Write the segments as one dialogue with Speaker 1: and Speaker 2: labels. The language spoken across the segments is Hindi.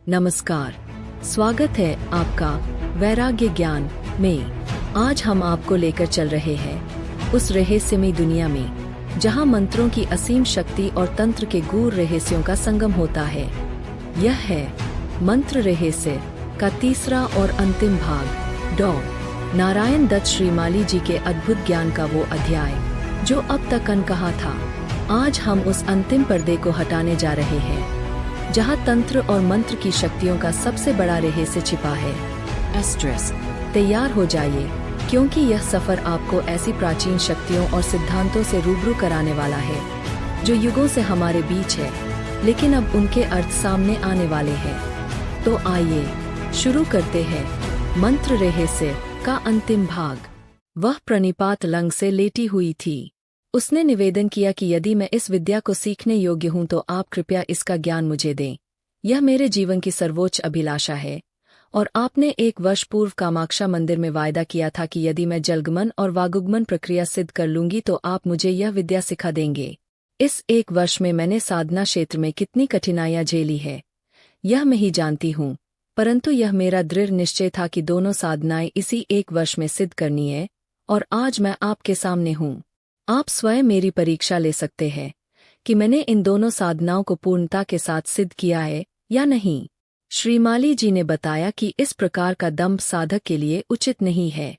Speaker 1: नमस्कार। स्वागत है आपका वैराग्य ज्ञान में। आज हम आपको लेकर चल रहे हैं उस रहस्यमयी दुनिया में जहां मंत्रों की असीम शक्ति और तंत्र के गूढ़ रहस्यों का संगम होता है। यह है मंत्र रहस्य का तीसरा और अंतिम भाग। डॉ. नारायण दत्त श्रीमाली जी के अद्भुत ज्ञान का वो अध्याय जो अब तक अनकहा था। आज हम उस अंतिम पर्दे को हटाने जा रहे हैं जहां तंत्र और मंत्र की शक्तियों का सबसे बड़ा रहस्य छिपा है। तैयार हो जाइए, क्योंकि यह सफर आपको ऐसी प्राचीन शक्तियों और सिद्धांतों से रूबरू कराने वाला है जो युगों से हमारे बीच है, लेकिन अब उनके अर्थ सामने आने वाले हैं। तो आइए शुरू करते हैं मंत्र रहस्य का अंतिम भाग। वह प्रणिपात लंग से लेटी हुई थी। उसने निवेदन किया कि यदि मैं इस विद्या को सीखने योग्य हूं तो आप कृपया इसका ज्ञान मुझे दें। यह मेरे जीवन की सर्वोच्च अभिलाषा है, और आपने 1 वर्ष पूर्व कामाक्षा मंदिर में वायदा किया था कि यदि मैं जलगमन और वागुगमन प्रक्रिया सिद्ध कर लूंगी तो आप मुझे यह विद्या सिखा देंगे। इस 1 वर्ष में मैंने साधना क्षेत्र में कितनी कठिनाइयां झेली है, यह मैं ही जानती हूँ, परंतु यह मेरा दृढ़ निश्चय था कि दोनों साधनाएं इसी 1 वर्ष में सिद्ध करनी है, और आज मैं आपके सामने हूँ। आप स्वयं मेरी परीक्षा ले सकते हैं कि मैंने इन दोनों साधनाओं को पूर्णता के साथ सिद्ध किया है या नहीं। श्रीमाली जी ने बताया कि इस प्रकार का दंभ साधक के लिए उचित नहीं है।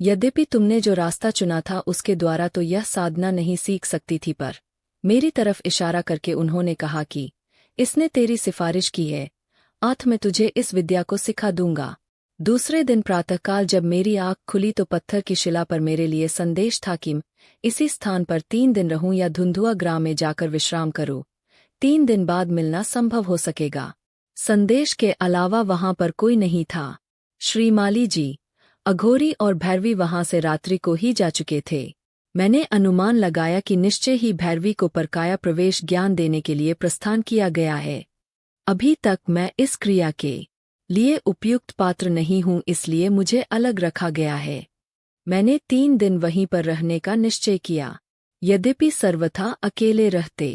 Speaker 1: यद्यपि तुमने जो रास्ता चुना था उसके द्वारा तो यह साधना नहीं सीख सकती थी, पर मेरी तरफ इशारा करके उन्होंने कहा कि इसने तेरी सिफारिश की है, आठ मैं तुझे इस विद्या को सिखा दूंगा। दूसरे दिन प्रातःकाल जब मेरी आँख खुली तो पत्थर की शिला पर मेरे लिए संदेश था कि इसी स्थान पर 3 दिन रहूं या धुंधुआ ग्राम में जाकर विश्राम करूं। 3 दिन बाद मिलना संभव हो सकेगा। संदेश के अलावा वहां पर कोई नहीं था। श्रीमाली जी, अघोरी और भैरवी वहां से रात्रि को ही जा चुके थे। मैंने अनुमान लगाया कि निश्चय ही भैरवी को परकाया प्रवेश ज्ञान देने के लिए प्रस्थान किया गया है। अभी तक मैं इस क्रिया के लिए उपयुक्त पात्र नहीं हूं, इसलिए मुझे अलग रखा गया है। मैंने 3 दिन वहीं पर रहने का निश्चय किया। यद्यपि सर्वथा अकेले रहते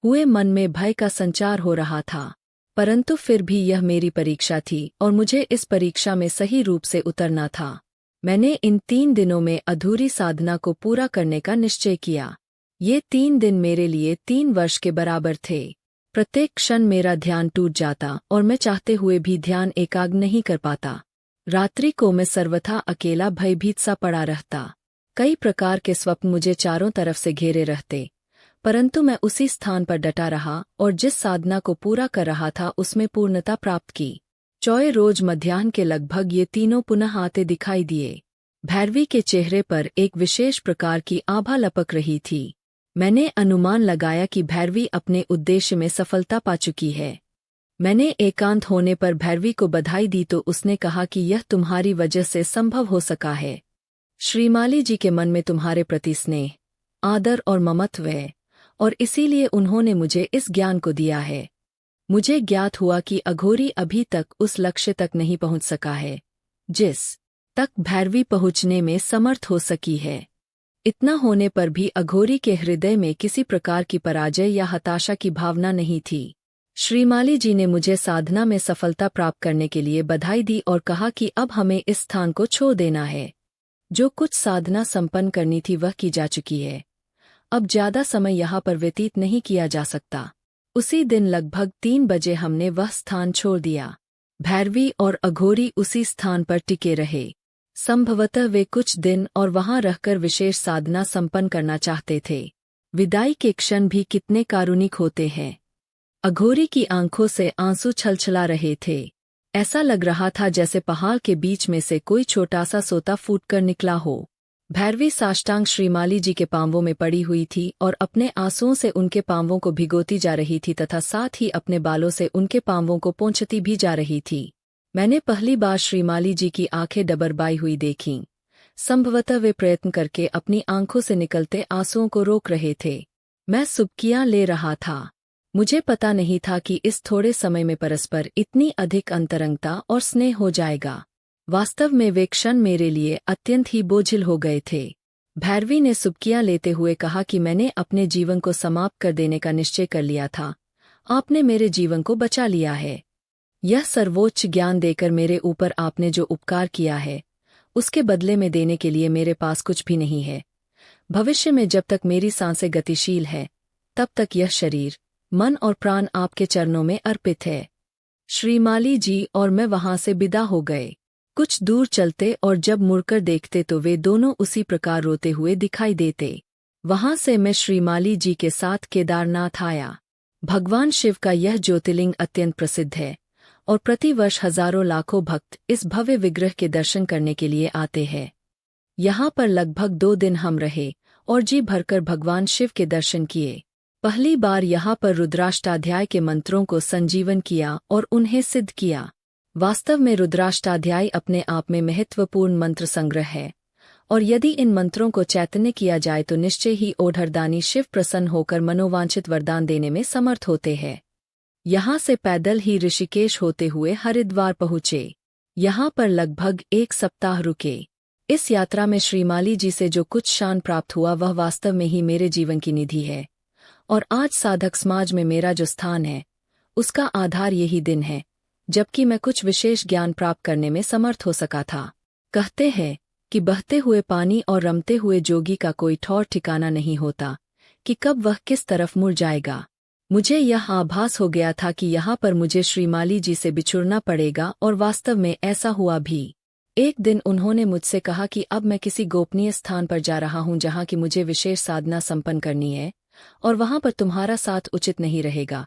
Speaker 1: हुए मन में भय का संचार हो रहा था, परंतु फिर भी यह मेरी परीक्षा थी और मुझे इस परीक्षा में सही रूप से उतरना था। मैंने इन 3 दिनों में अधूरी साधना को पूरा करने का निश्चय किया। ये 3 दिन मेरे लिए 3 वर्ष के बराबर थे। प्रत्येक क्षण मेरा ध्यान टूट जाता और मैं चाहते हुए भी ध्यान एकाग्र नहीं कर पाता। रात्रि को मैं सर्वथा अकेला भयभीत सा पड़ा रहता। कई प्रकार के स्वप्न मुझे चारों तरफ से घेरे रहते, परंतु मैं उसी स्थान पर डटा रहा और जिस साधना को पूरा कर रहा था उसमें पूर्णता प्राप्त की। चौए रोज मध्याह्न के लगभग ये तीनों पुनः आते दिखाई दिए। भैरवी के चेहरे पर एक विशेष प्रकार की आभा लपक रही थी। मैंने अनुमान लगाया कि भैरवी अपने उद्देश्य में सफलता पा चुकी है। मैंने एकांत होने पर भैरवी को बधाई दी तो उसने कहा कि यह तुम्हारी वजह से संभव हो सका है। श्रीमाली जी के मन में तुम्हारे प्रति स्नेह, आदर और ममत्व है, और इसीलिए उन्होंने मुझे इस ज्ञान को दिया है। मुझे ज्ञात हुआ कि अघोरी अभी तक उस लक्ष्य तक नहीं पहुंच सका है जिस तक भैरवी पहुंचने में समर्थ हो सकी है। इतना होने पर भी अघोरी के हृदय में किसी प्रकार की पराजय या हताशा की भावना नहीं थी। श्रीमाली जी ने मुझे साधना में सफलता प्राप्त करने के लिए बधाई दी और कहा कि अब हमें इस स्थान को छोड़ देना है। जो कुछ साधना संपन्न करनी थी वह की जा चुकी है। अब ज्यादा समय यहाँ पर व्यतीत नहीं किया जा सकता। उसी दिन लगभग 3 बजे हमने वह स्थान छोड़ दिया। भैरवी और अघोरी उसी स्थान पर टिके रहे। संभवतः वे कुछ दिन और वहां रहकर विशेष साधना संपन्न करना चाहते थे। विदाई के क्षण भी कितने कारुणिक होते हैं। अघोरी की आंखों से आंसू छलछला रहे थे। ऐसा लग रहा था जैसे पहाड़ के बीच में से कोई छोटा सा सोता फूटकर निकला हो। भैरवी साष्टांग श्रीमाली जी के पांवों में पड़ी हुई थी और अपने आंसुओं से उनके पांवों को भिगोती जा रही थी तथा साथ ही अपने बालों से उनके पांवों को पोंछती भी जा रही थी। मैंने पहली बार श्रीमाली जी की आंखें डबरबाई हुई देखीं। संभवतः वे प्रयत्न करके अपनी आंखों से निकलते आंसुओं को रोक रहे थे। मैं सुबकियां ले रहा था। मुझे पता नहीं था कि इस थोड़े समय में परस्पर इतनी अधिक अंतरंगता और स्नेह हो जाएगा। वास्तव में वे क्षण मेरे लिए अत्यंत ही बोझिल हो गए थे। भैरवी ने सुबकियां लेते हुए कहा कि मैंने अपने जीवन को समाप्त कर देने का निश्चय कर लिया था। आपने मेरे जीवन को बचा लिया है। यह सर्वोच्च ज्ञान देकर मेरे ऊपर आपने जो उपकार किया है उसके बदले में देने के लिए मेरे पास कुछ भी नहीं है। भविष्य में जब तक मेरी सांसें गतिशील है तब तक यह शरीर, मन और प्राण आपके चरणों में अर्पित है। श्रीमाली जी और मैं वहां से विदा हो गए। कुछ दूर चलते और जब मुड़कर देखते तो वे दोनों उसी प्रकार रोते हुए दिखाई देते। वहां से मैं श्रीमाली जी के साथ केदारनाथ आया। भगवान शिव का यह ज्योतिर्लिंग अत्यंत प्रसिद्ध है और प्रतिवर्ष हजारों लाखों भक्त इस भव्य विग्रह के दर्शन करने के लिए आते हैं। यहाँ पर लगभग 2 दिन हम रहे और जी भरकर भगवान शिव के दर्शन किए। पहली बार यहाँ पर रुद्राष्टाध्याय के मंत्रों को संजीवन किया और उन्हें सिद्ध किया। वास्तव में रुद्राष्टाध्याय अपने आप में महत्वपूर्ण मंत्र संग्रह है और यदि इन मंत्रों को चैतन्य किया जाए तो निश्चय ही ओढ़रदानी शिव प्रसन्न होकर मनोवांछित वरदान देने में समर्थ होते हैं। यहाँ से पैदल ही ऋषिकेश होते हुए हरिद्वार पहुँचे। यहाँ पर लगभग 1 सप्ताह रुके। इस यात्रा में श्रीमाली जी से जो कुछ शान प्राप्त हुआ वह वास्तव में ही मेरे जीवन की निधि है और आज साधक समाज में मेरा जो स्थान है उसका आधार यही दिन है जबकि मैं कुछ विशेष ज्ञान प्राप्त करने में समर्थ हो सका था। कहते हैं कि बहते हुए पानी और रमते हुए जोगी का कोई ठौर ठिकाना नहीं होता कि कब वह किस तरफ मुड़ जाएगा। मुझे यह आभास हो गया था कि यहाँ पर मुझे श्रीमाली जी से बिछुड़ना पड़ेगा और वास्तव में ऐसा हुआ भी। एक दिन उन्होंने मुझसे कहा कि अब मैं किसी गोपनीय स्थान पर जा रहा हूँ जहाँ की मुझे विशेष साधना संपन्न करनी है और वहाँ पर तुम्हारा साथ उचित नहीं रहेगा।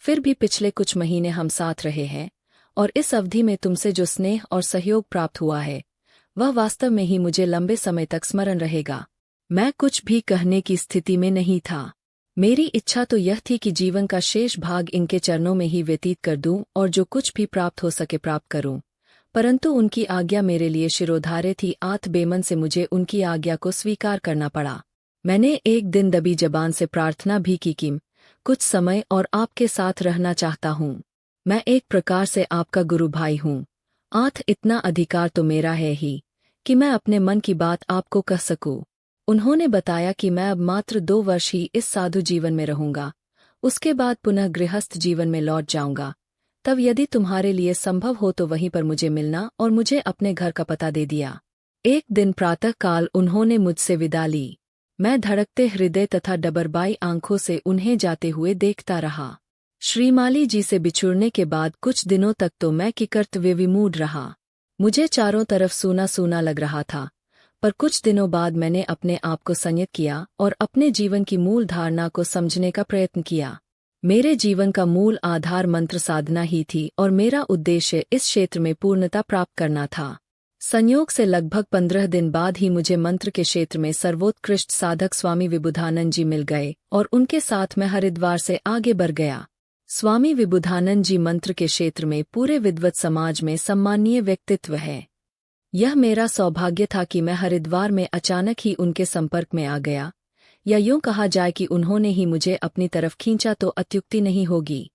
Speaker 1: फिर भी पिछले कुछ महीने हम साथ रहे हैं और इस अवधि में तुमसे जो स्नेह और सहयोग प्राप्त हुआ है वह वास्तव में ही मुझे लंबे समय तक स्मरण रहेगा। मैं कुछ भी कहने की स्थिति में नहीं था। मेरी इच्छा तो यह थी कि जीवन का शेष भाग इनके चरणों में ही व्यतीत कर दूं और जो कुछ भी प्राप्त हो सके प्राप्त करूं, परंतु उनकी आज्ञा मेरे लिए शिरोधार्य थी। आत बेमन से मुझे उनकी आज्ञा को स्वीकार करना पड़ा। मैंने एक दिन दबी जबान से प्रार्थना भी की कि कुछ समय और आपके साथ रहना चाहता हूँ। मैं एक प्रकार से आपका गुरु भाई हूँ। आठ इतना अधिकार तो मेरा है ही कि मैं अपने मन की बात आपको कह सकूं। उन्होंने बताया कि मैं अब मात्र 2 वर्ष ही इस साधु जीवन में रहूंगा, उसके बाद पुनः गृहस्थ जीवन में लौट जाऊंगा। तब यदि तुम्हारे लिए संभव हो तो वहीं पर मुझे मिलना और मुझे अपने घर का पता दे दिया। एक दिन प्रातःकाल उन्होंने मुझसे विदा ली। मैं धड़कते हृदय तथा डबरबाई आंखों से उन्हें जाते हुए देखता रहा। श्रीमाली जी से बिछुड़ने के बाद कुछ दिनों तक तो मैं कर्तव्य विमूढ़ रहा। मुझे चारों तरफ सूना सूना लग रहा था, पर कुछ दिनों बाद मैंने अपने आप को संयत किया और अपने जीवन की मूल धारणा को समझने का प्रयत्न किया। मेरे जीवन का मूल आधार मंत्र साधना ही थी और मेरा उद्देश्य इस क्षेत्र में पूर्णता प्राप्त करना था। संयोग से लगभग 15 दिन बाद ही मुझे मंत्र के क्षेत्र में सर्वोत्कृष्ट साधक स्वामी विबुधानंद जी मिल गए और उनके साथ मैं हरिद्वार से आगे बढ़ गया। स्वामी विबुधानंद जी मंत्र के क्षेत्र में पूरे विद्वत समाज में सम्मानीय व्यक्तित्व है। यह मेरा सौभाग्य था कि मैं हरिद्वार में अचानक ही उनके संपर्क में आ गया, या यूं कहा जाए कि उन्होंने ही मुझे अपनी तरफ खींचा तो अत्युक्ति नहीं होगी।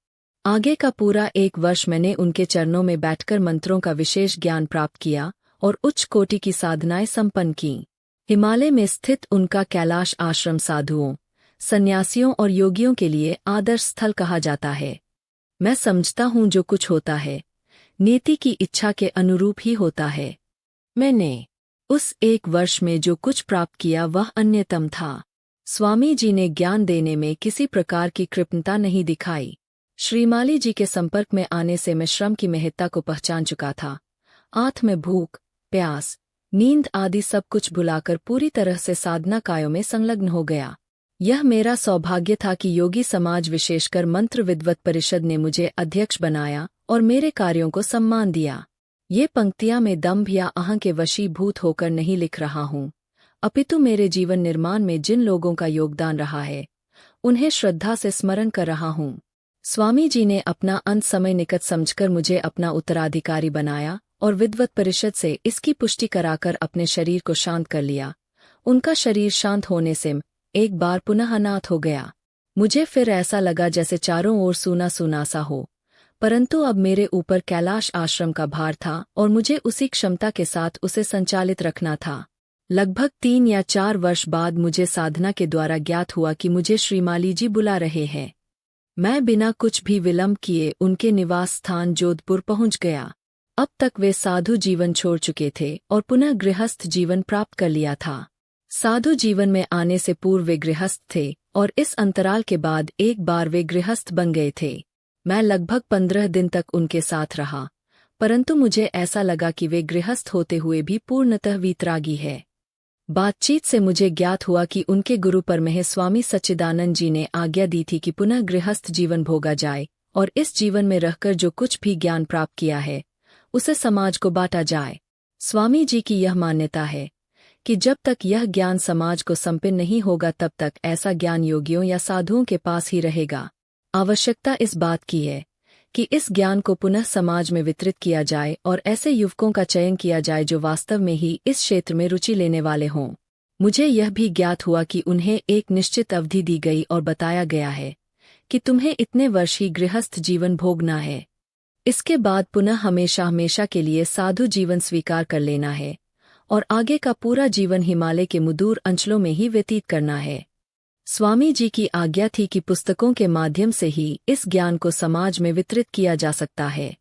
Speaker 1: आगे का पूरा 1 वर्ष मैंने उनके चरणों में बैठकर मंत्रों का विशेष ज्ञान प्राप्त किया और उच्च कोटि की साधनाएं संपन्न की। हिमालय में स्थित उनका कैलाश आश्रम साधुओं, सन्यासियों और योगियों के लिए आदर्श स्थल कहा जाता है। मैं समझता हूँ जो कुछ होता है नीति की इच्छा के अनुरूप ही होता है। मैंने उस 1 वर्ष में जो कुछ प्राप्त किया वह अन्यतम था। स्वामी जी ने ज्ञान देने में किसी प्रकार की कृपणता नहीं दिखाई। श्रीमाली जी के संपर्क में आने से मैं श्रम की महत्ता को पहचान चुका था। आंख में भूख, प्यास, नींद आदि सब कुछ भुलाकर पूरी तरह से साधना कायों में संलग्न हो गया। यह मेरा सौभाग्य था कि योगी समाज विशेषकर मंत्र विद्वत परिषद ने मुझे अध्यक्ष बनाया और मेरे कार्यों को सम्मान दिया। ये पंक्तियां मैं दंभ या अहं के वशीभूत होकर नहीं लिख रहा हूँ, अपितु मेरे जीवन निर्माण में जिन लोगों का योगदान रहा है उन्हें श्रद्धा से स्मरण कर रहा हूँ। स्वामी जी ने अपना अंत समय निकट समझकर मुझे अपना उत्तराधिकारी बनाया और विद्वत परिषद से इसकी पुष्टि कराकर अपने शरीर को शांत कर लिया। उनका शरीर शांत होने से एक बार पुनः अनाथ हो गया। मुझे फिर ऐसा लगा जैसे चारों ओर सूना सूना सा हो, परंतु अब मेरे ऊपर कैलाश आश्रम का भार था और मुझे उसी क्षमता के साथ उसे संचालित रखना था। लगभग 3 या 4 वर्ष बाद मुझे साधना के द्वारा ज्ञात हुआ कि मुझे श्रीमाली जी बुला रहे हैं। मैं बिना कुछ भी विलंब किए उनके निवास स्थान जोधपुर पहुंच गया। अब तक वे साधु जीवन छोड़ चुके थे और पुनः गृहस्थ जीवन प्राप्त कर लिया था। साधु जीवन में आने से पूर्व वे गृहस्थ थे और इस अंतराल के बाद एक बार वे गृहस्थ बन गए थे। मैं लगभग 15 दिन तक उनके साथ रहा, परंतु मुझे ऐसा लगा कि वे गृहस्थ होते हुए भी पूर्णतः वीतरागी है। बातचीत से मुझे ज्ञात हुआ कि उनके गुरु परमहंस स्वामी सच्चिदानंद जी ने आज्ञा दी थी कि पुनः गृहस्थ जीवन भोगा जाए और इस जीवन में रहकर जो कुछ भी ज्ञान प्राप्त किया है उसे समाज को बांटा जाए। स्वामी जी की यह मान्यता है कि जब तक यह ज्ञान समाज को संपन्न नहीं होगा तब तक ऐसा ज्ञान योगियों या साधुओं के पास ही रहेगा। आवश्यकता इस बात की है कि इस ज्ञान को पुनः समाज में वितरित किया जाए और ऐसे युवकों का चयन किया जाए जो वास्तव में ही इस क्षेत्र में रुचि लेने वाले हों। मुझे यह भी ज्ञात हुआ कि उन्हें एक निश्चित अवधि दी गई और बताया गया है कि तुम्हें इतने वर्ष ही गृहस्थ जीवन भोगना है। इसके बाद पुनः हमेशा हमेशा के लिए साधु जीवन स्वीकार कर लेना है और आगे का पूरा जीवन हिमालय के मुदूर अंचलों में ही व्यतीत करना है। स्वामी जी की आज्ञा थी कि पुस्तकों के माध्यम से ही इस ज्ञान को समाज में वितरित किया जा सकता है।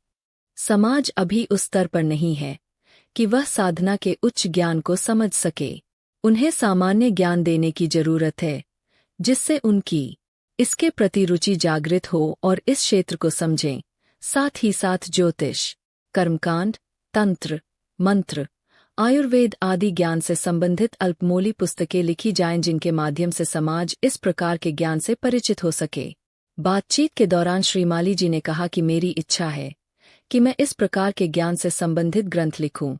Speaker 1: समाज अभी उस स्तर पर नहीं है कि वह साधना के उच्च ज्ञान को समझ सके। उन्हें सामान्य ज्ञान देने की जरूरत है जिससे उनकी इसके प्रति रुचि जागृत हो और इस क्षेत्र को समझें। साथ ही साथ ज्योतिष, कर्मकांड, तंत्र, मंत्र, आयुर्वेद आदि ज्ञान से संबंधित अल्पमोली पुस्तकें लिखी जाएं जिनके माध्यम से समाज इस प्रकार के ज्ञान से परिचित हो सके। बातचीत के दौरान श्री माली जी ने कहा कि मेरी इच्छा है कि मैं इस प्रकार के ज्ञान से संबंधित ग्रंथ लिखूं,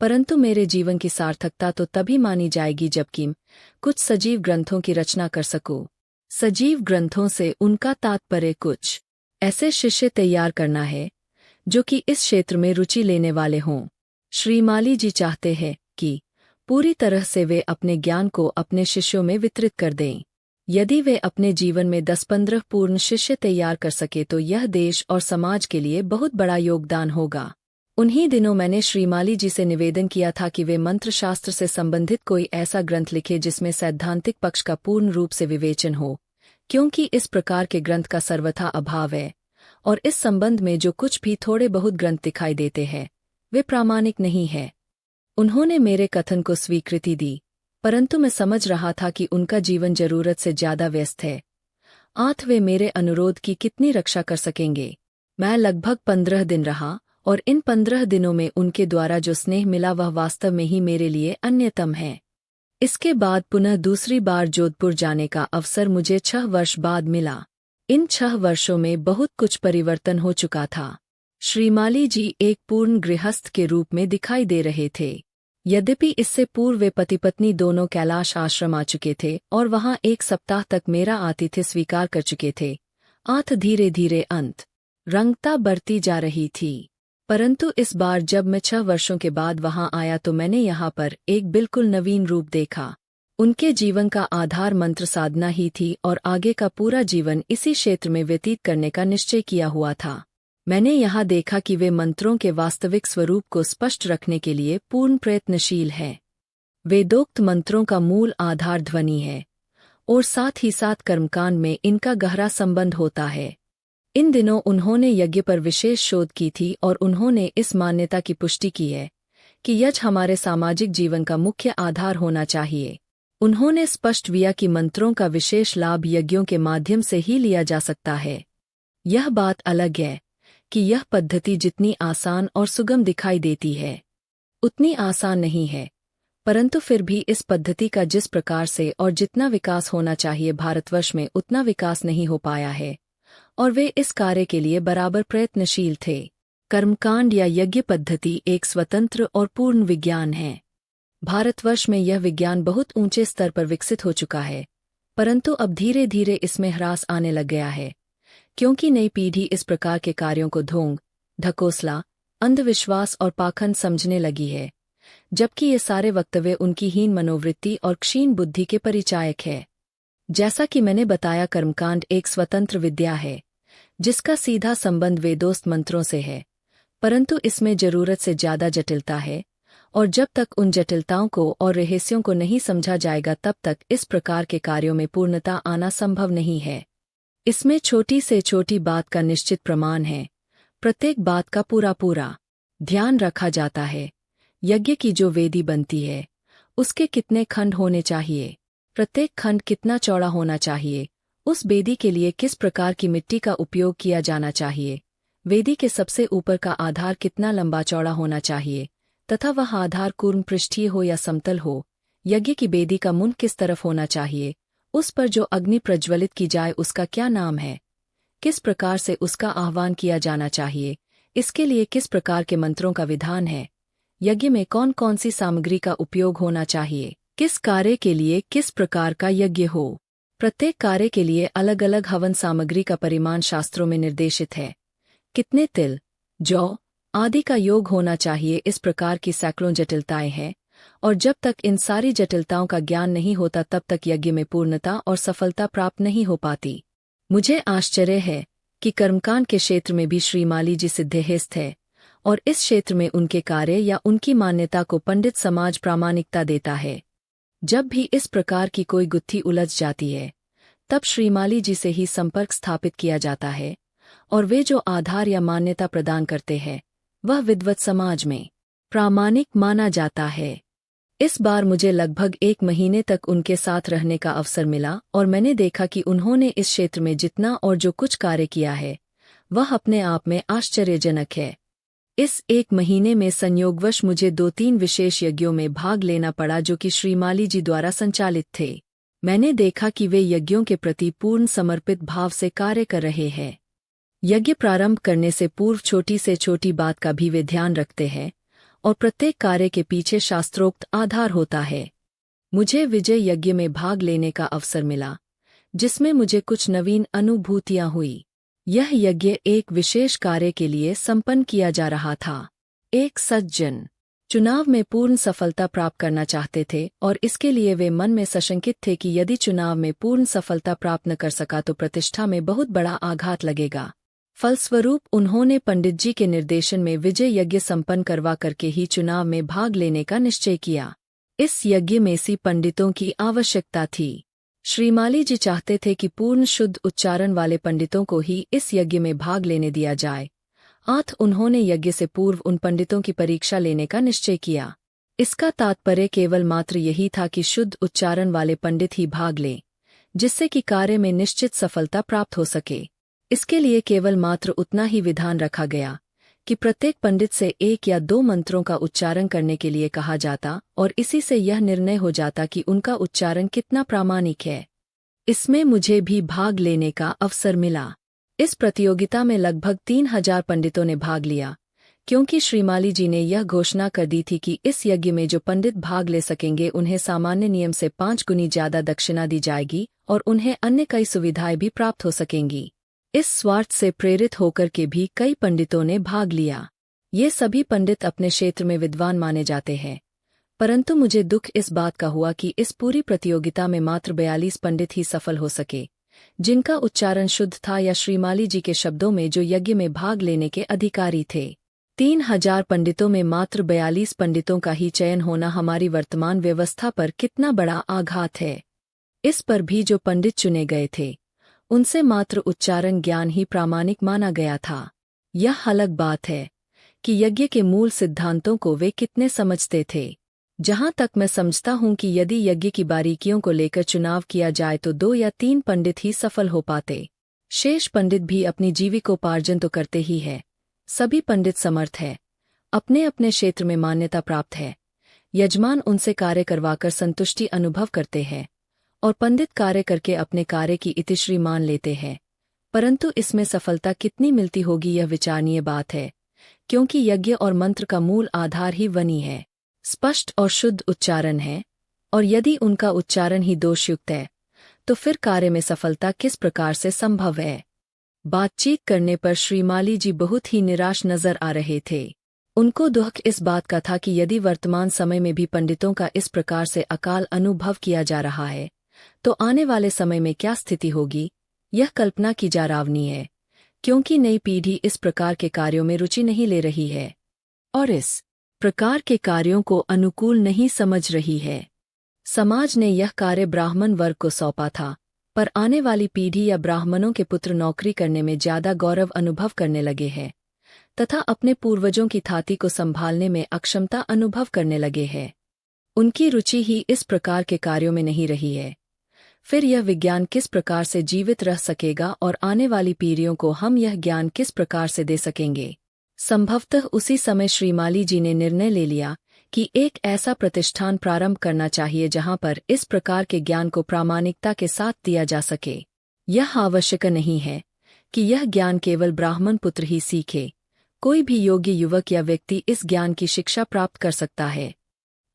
Speaker 1: परंतु मेरे जीवन की सार्थकता तो तभी मानी जाएगी जबकि कुछ सजीव ग्रंथों की रचना कर सकूं। सजीव ग्रंथों से उनका तात्पर्य कुछ ऐसे शिष्य तैयार करना है जो कि इस क्षेत्र में रुचि लेने वाले हों। श्री माली जी चाहते हैं कि पूरी तरह से वे अपने ज्ञान को अपने शिष्यों में वितरित कर दें। यदि वे अपने जीवन में 10-15 पूर्ण शिष्य तैयार कर सके तो यह देश और समाज के लिए बहुत बड़ा योगदान होगा। उन्हीं दिनों मैंने श्री माली जी से निवेदन किया था कि वे मंत्र शास्त्र से संबंधित कोई ऐसा ग्रंथ लिखे जिसमें सैद्धांतिक पक्ष का पूर्ण रूप से विवेचन हो, क्योंकि इस प्रकार के ग्रंथ का सर्वथा अभाव है और इस संबंध में जो कुछ भी थोड़े बहुत ग्रंथ दिखाई देते हैं वे प्रामाणिक नहीं है। उन्होंने मेरे कथन को स्वीकृति दी, परंतु मैं समझ रहा था कि उनका जीवन जरूरत से ज्यादा व्यस्त है। वे मेरे अनुरोध की कितनी रक्षा कर सकेंगे। मैं लगभग 15 दिन रहा और इन 15 दिनों में उनके द्वारा जो स्नेह मिला वह वास्तव में ही मेरे लिए अन्यतम है। इसके बाद पुनः दूसरी बार जोधपुर जाने का अवसर मुझे 6 वर्ष बाद मिला। इन 6 वर्षों में बहुत कुछ परिवर्तन हो चुका था। श्री माली जी एक पूर्ण गृहस्थ के रूप में दिखाई दे रहे थे। यद्यपि इससे पूर्व वे पति पत्नी दोनों कैलाश आश्रम आ चुके थे और वहां 1 सप्ताह तक मेरा आतिथ्य स्वीकार कर चुके थे। धीरे धीरे अंत रंगता बढ़ती जा रही थी, परंतु इस बार जब मैं 6 वर्षों के बाद वहां आया तो मैंने यहाँ पर एक बिल्कुल नवीन रूप देखा। उनके जीवन का आधार मंत्र साधना ही थी और आगे का पूरा जीवन इसी क्षेत्र में व्यतीत करने का निश्चय किया हुआ था। मैंने यहाँ देखा कि वे मंत्रों के वास्तविक स्वरूप को स्पष्ट रखने के लिए पूर्ण प्रयत्नशील हैं। वेदोक्त मंत्रों का मूल आधार ध्वनि है और साथ ही साथ कर्मकांड में इनका गहरा संबंध होता है। इन दिनों उन्होंने यज्ञ पर विशेष शोध की थी और उन्होंने इस मान्यता की पुष्टि की है कि यज्ञ हमारे सामाजिक जीवन का मुख्य आधार होना चाहिए। उन्होंने स्पष्ट किया कि मंत्रों का विशेष लाभ यज्ञों के माध्यम से ही लिया जा सकता है। यह बात अलग है कि यह पद्धति जितनी आसान और सुगम दिखाई देती है उतनी आसान नहीं है, परंतु फिर भी इस पद्धति का जिस प्रकार से और जितना विकास होना चाहिए भारतवर्ष में उतना विकास नहीं हो पाया है और वे इस कार्य के लिए बराबर प्रयत्नशील थे। कर्मकांड या यज्ञ पद्धति एक स्वतंत्र और पूर्ण विज्ञान है। भारतवर्ष में यह विज्ञान बहुत ऊंचे स्तर पर विकसित हो चुका है, परंतु अब धीरे धीरे इसमें ह्रास आने लग गया है, क्योंकि नई पीढ़ी इस प्रकार के कार्यों को ढोंग, ढकोसला, अंधविश्वास और पाखंड समझने लगी है, जबकि ये सारे वक्तव्य उनकी हीन मनोवृत्ति और क्षीण बुद्धि के परिचायक है। जैसा कि मैंने बताया, कर्मकांड एक स्वतंत्र विद्या है जिसका सीधा संबंध वेदोक्त मंत्रों से है, परंतु इसमें जरूरत से ज्यादा जटिलता है और जब तक उन जटिलताओं को और रहस्यों को नहीं समझा जाएगा तब तक इस प्रकार के कार्यों में पूर्णता आना संभव नहीं है। इसमें छोटी से छोटी बात का निश्चित प्रमाण है, प्रत्येक बात का पूरा पूरा ध्यान रखा जाता है। यज्ञ की जो वेदी बनती है उसके कितने खंड होने चाहिए, प्रत्येक खंड कितना चौड़ा होना चाहिए, उस वेदी के लिए किस प्रकार की मिट्टी का उपयोग किया जाना चाहिए, वेदी के सबसे ऊपर का आधार कितना लंबा चौड़ा होना चाहिए तथा वह आधार कूर्म पृष्ठीय हो या समतल हो, यज्ञ की वेदी का मुंड किस तरफ होना चाहिए, उस पर जो अग्नि प्रज्वलित की जाए उसका क्या नाम है, किस प्रकार से उसका आह्वान किया जाना चाहिए, इसके लिए किस प्रकार के मंत्रों का विधान है, यज्ञ में कौन कौन सी सामग्री का उपयोग होना चाहिए, किस कार्य के लिए किस प्रकार का यज्ञ हो, प्रत्येक कार्य के लिए अलग अलग हवन सामग्री का परिमाण शास्त्रों में निर्देशित है, कितने तिल, जौ आदि का योग होना चाहिए, इस प्रकार की सैकड़ों जटिलताएं हैं, और जब तक इन सारी जटिलताओं का ज्ञान नहीं होता तब तक यज्ञ में पूर्णता और सफलता प्राप्त नहीं हो पाती। मुझे आश्चर्य है कि कर्मकांड के क्षेत्र में भी श्री माली जी सिद्धेहस्थ है, और इस क्षेत्र में उनके कार्य या उनकी मान्यता को पंडित समाज प्रामाणिकता देता है। जब भी इस प्रकार की कोई गुत्थी उलझ जाती है तब श्रीमाली जी से ही संपर्क स्थापित किया जाता है, और वे जो आधार या मान्यता प्रदान करते हैं वह विद्वत समाज में प्रामाणिक माना जाता है। इस बार मुझे लगभग 1 महीने तक उनके साथ रहने का अवसर मिला और मैंने देखा कि उन्होंने इस क्षेत्र में जितना और जो कुछ कार्य किया है वह अपने आप में आश्चर्यजनक है। इस 1 महीने में संयोगवश मुझे 2-3 विशेष यज्ञों में भाग लेना पड़ा जो कि श्रीमाली जी द्वारा संचालित थे। मैंने देखा कि वे यज्ञों के प्रति पूर्ण समर्पित भाव से कार्य कर रहे हैं। यज्ञ प्रारंभ करने से पूर्व छोटी से छोटी बात का भी वे ध्यान रखते हैं, और प्रत्येक कार्य के पीछे शास्त्रोक्त आधार होता है। मुझे विजय यज्ञ में भाग लेने का अवसर मिला, जिसमें मुझे कुछ नवीन अनुभूतियां हुई। यह यज्ञ एक विशेष कार्य के लिए संपन्न किया जा रहा था। एक सज्जन चुनाव में पूर्ण सफलता प्राप्त करना चाहते थे, और इसके लिए वे मन में सशंकित थे कि यदि चुनाव में पूर्ण सफलता प्राप्त न कर सका तो प्रतिष्ठा में बहुत बड़ा आघात लगेगा। फलस्वरूप उन्होंने पंडित जी के निर्देशन में विजय यज्ञ संपन्न करवा करके ही चुनाव में भाग लेने का निश्चय किया। इस यज्ञ में सी पंडितों की आवश्यकता थी। श्रीमाली जी चाहते थे कि पूर्ण शुद्ध उच्चारण वाले पंडितों को ही इस यज्ञ में भाग लेने दिया जाए। उन्होंने यज्ञ से पूर्व उन पंडितों की परीक्षा लेने का निश्चय किया। इसका तात्पर्य केवल मात्र यही था कि शुद्ध उच्चारण वाले पंडित ही भाग लें, जिससे कि कार्य में निश्चित सफलता प्राप्त हो सके। इसके लिए केवल मात्र उतना ही विधान रखा गया कि प्रत्येक पंडित से 1 या 2 मंत्रों का उच्चारण करने के लिए कहा जाता, और इसी से यह निर्णय हो जाता कि उनका उच्चारण कितना प्रामाणिक है। इसमें मुझे भी भाग लेने का अवसर मिला। इस प्रतियोगिता में लगभग 3000 पंडितों ने भाग लिया, क्योंकि श्रीमाली जी ने यह घोषणा कर दी थी कि इस यज्ञ में जो पंडित भाग ले सकेंगे उन्हें सामान्य नियम से 5 गुनी ज्यादा दक्षिणा दी जाएगी, और उन्हें अन्य कई सुविधाएं भी प्राप्त हो सकेंगी। इस स्वार्थ से प्रेरित होकर के भी कई पंडितों ने भाग लिया। ये सभी पंडित अपने क्षेत्र में विद्वान माने जाते हैं, परंतु मुझे दुख इस बात का हुआ कि इस पूरी प्रतियोगिता में मात्र 42 पंडित ही सफल हो सके, जिनका उच्चारण शुद्ध था, या श्रीमाली जी के शब्दों में जो यज्ञ में भाग लेने के अधिकारी थे। 3000 पंडितों में मात्र 42 पंडितों का ही चयन होना हमारी वर्तमान व्यवस्था पर कितना बड़ा आघात है। इस पर भी जो पंडित चुने गए थे उनसे मात्र उच्चारण ज्ञान ही प्रामाणिक माना गया था। यह अलग बात है कि यज्ञ के मूल सिद्धांतों को वे कितने समझते थे। जहां तक मैं समझता हूं कि यदि यज्ञ की बारीकियों को लेकर चुनाव किया जाए तो 2 या 3 पंडित ही सफल हो पाते। शेष पंडित भी अपनी जीविकोपार्जन तो करते ही है। सभी पंडित समर्थ है, अपने अपने क्षेत्र में मान्यता प्राप्त है। यजमान उनसे कार्य करवाकर संतुष्टि अनुभव करते हैं, और पंडित कार्य करके अपने कार्य की इतिश्री मान लेते हैं। परंतु इसमें सफलता कितनी मिलती होगी यह विचारणीय बात है, क्योंकि यज्ञ और मंत्र का मूल आधार ही वाणी है, स्पष्ट और शुद्ध उच्चारण है, और यदि उनका उच्चारण ही दोषयुक्त है तो फिर कार्य में सफलता किस प्रकार से संभव है। बातचीत करने पर श्रीमाली जी बहुत ही निराश नजर आ रहे थे। उनको दुख इस बात का था कि यदि वर्तमान समय में भी पंडितों का इस प्रकार से अकाल अनुभव किया जा रहा है तो आने वाले समय में क्या स्थिति होगी, यह कल्पना की जा रावनी है, क्योंकि नई पीढ़ी इस प्रकार के कार्यों में रुचि नहीं ले रही है और इस प्रकार के कार्यों को अनुकूल नहीं समझ रही है। समाज ने यह कार्य ब्राह्मण वर्ग को सौंपा था, पर आने वाली पीढ़ी या ब्राह्मणों के पुत्र नौकरी करने में ज्यादा गौरव अनुभव करने लगे हैं तथा अपने पूर्वजों की थाती को संभालने में अक्षमता अनुभव करने लगे हैं। उनकी रुचि ही इस प्रकार के कार्यों में नहीं रही है। फिर यह विज्ञान किस प्रकार से जीवित रह सकेगा और आने वाली पीढ़ियों को हम यह ज्ञान किस प्रकार से दे सकेंगे। संभवतः उसी समय श्रीमाली जी ने निर्णय ले लिया कि एक ऐसा प्रतिष्ठान प्रारंभ करना चाहिए जहां पर इस प्रकार के ज्ञान को प्रामाणिकता के साथ दिया जा सके। यह आवश्यक नहीं है कि यह ज्ञान केवल ब्राह्मण पुत्र ही सीखे, कोई भी योग्य युवक या व्यक्ति इस ज्ञान की शिक्षा प्राप्त कर सकता है।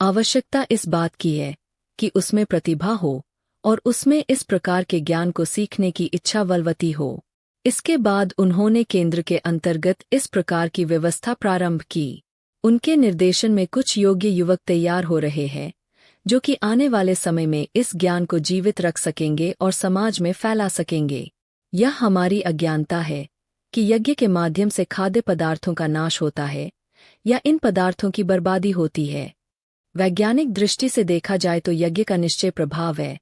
Speaker 1: आवश्यकता इस बात की है कि उसमें प्रतिभा हो और उसमें इस प्रकार के ज्ञान को सीखने की इच्छा बलवती हो। इसके बाद उन्होंने केंद्र के अंतर्गत इस प्रकार की व्यवस्था प्रारंभ की। उनके निर्देशन में कुछ योग्य युवक तैयार हो रहे हैं जो कि आने वाले समय में इस ज्ञान को जीवित रख सकेंगे और समाज में फैला सकेंगे। यह हमारी अज्ञानता है कि यज्ञ के माध्यम से खाद्य पदार्थों का नाश होता है या इन पदार्थों की बर्बादी होती है। वैज्ञानिक दृष्टि से देखा जाए तो यज्ञ का निश्चय प्रभाव है,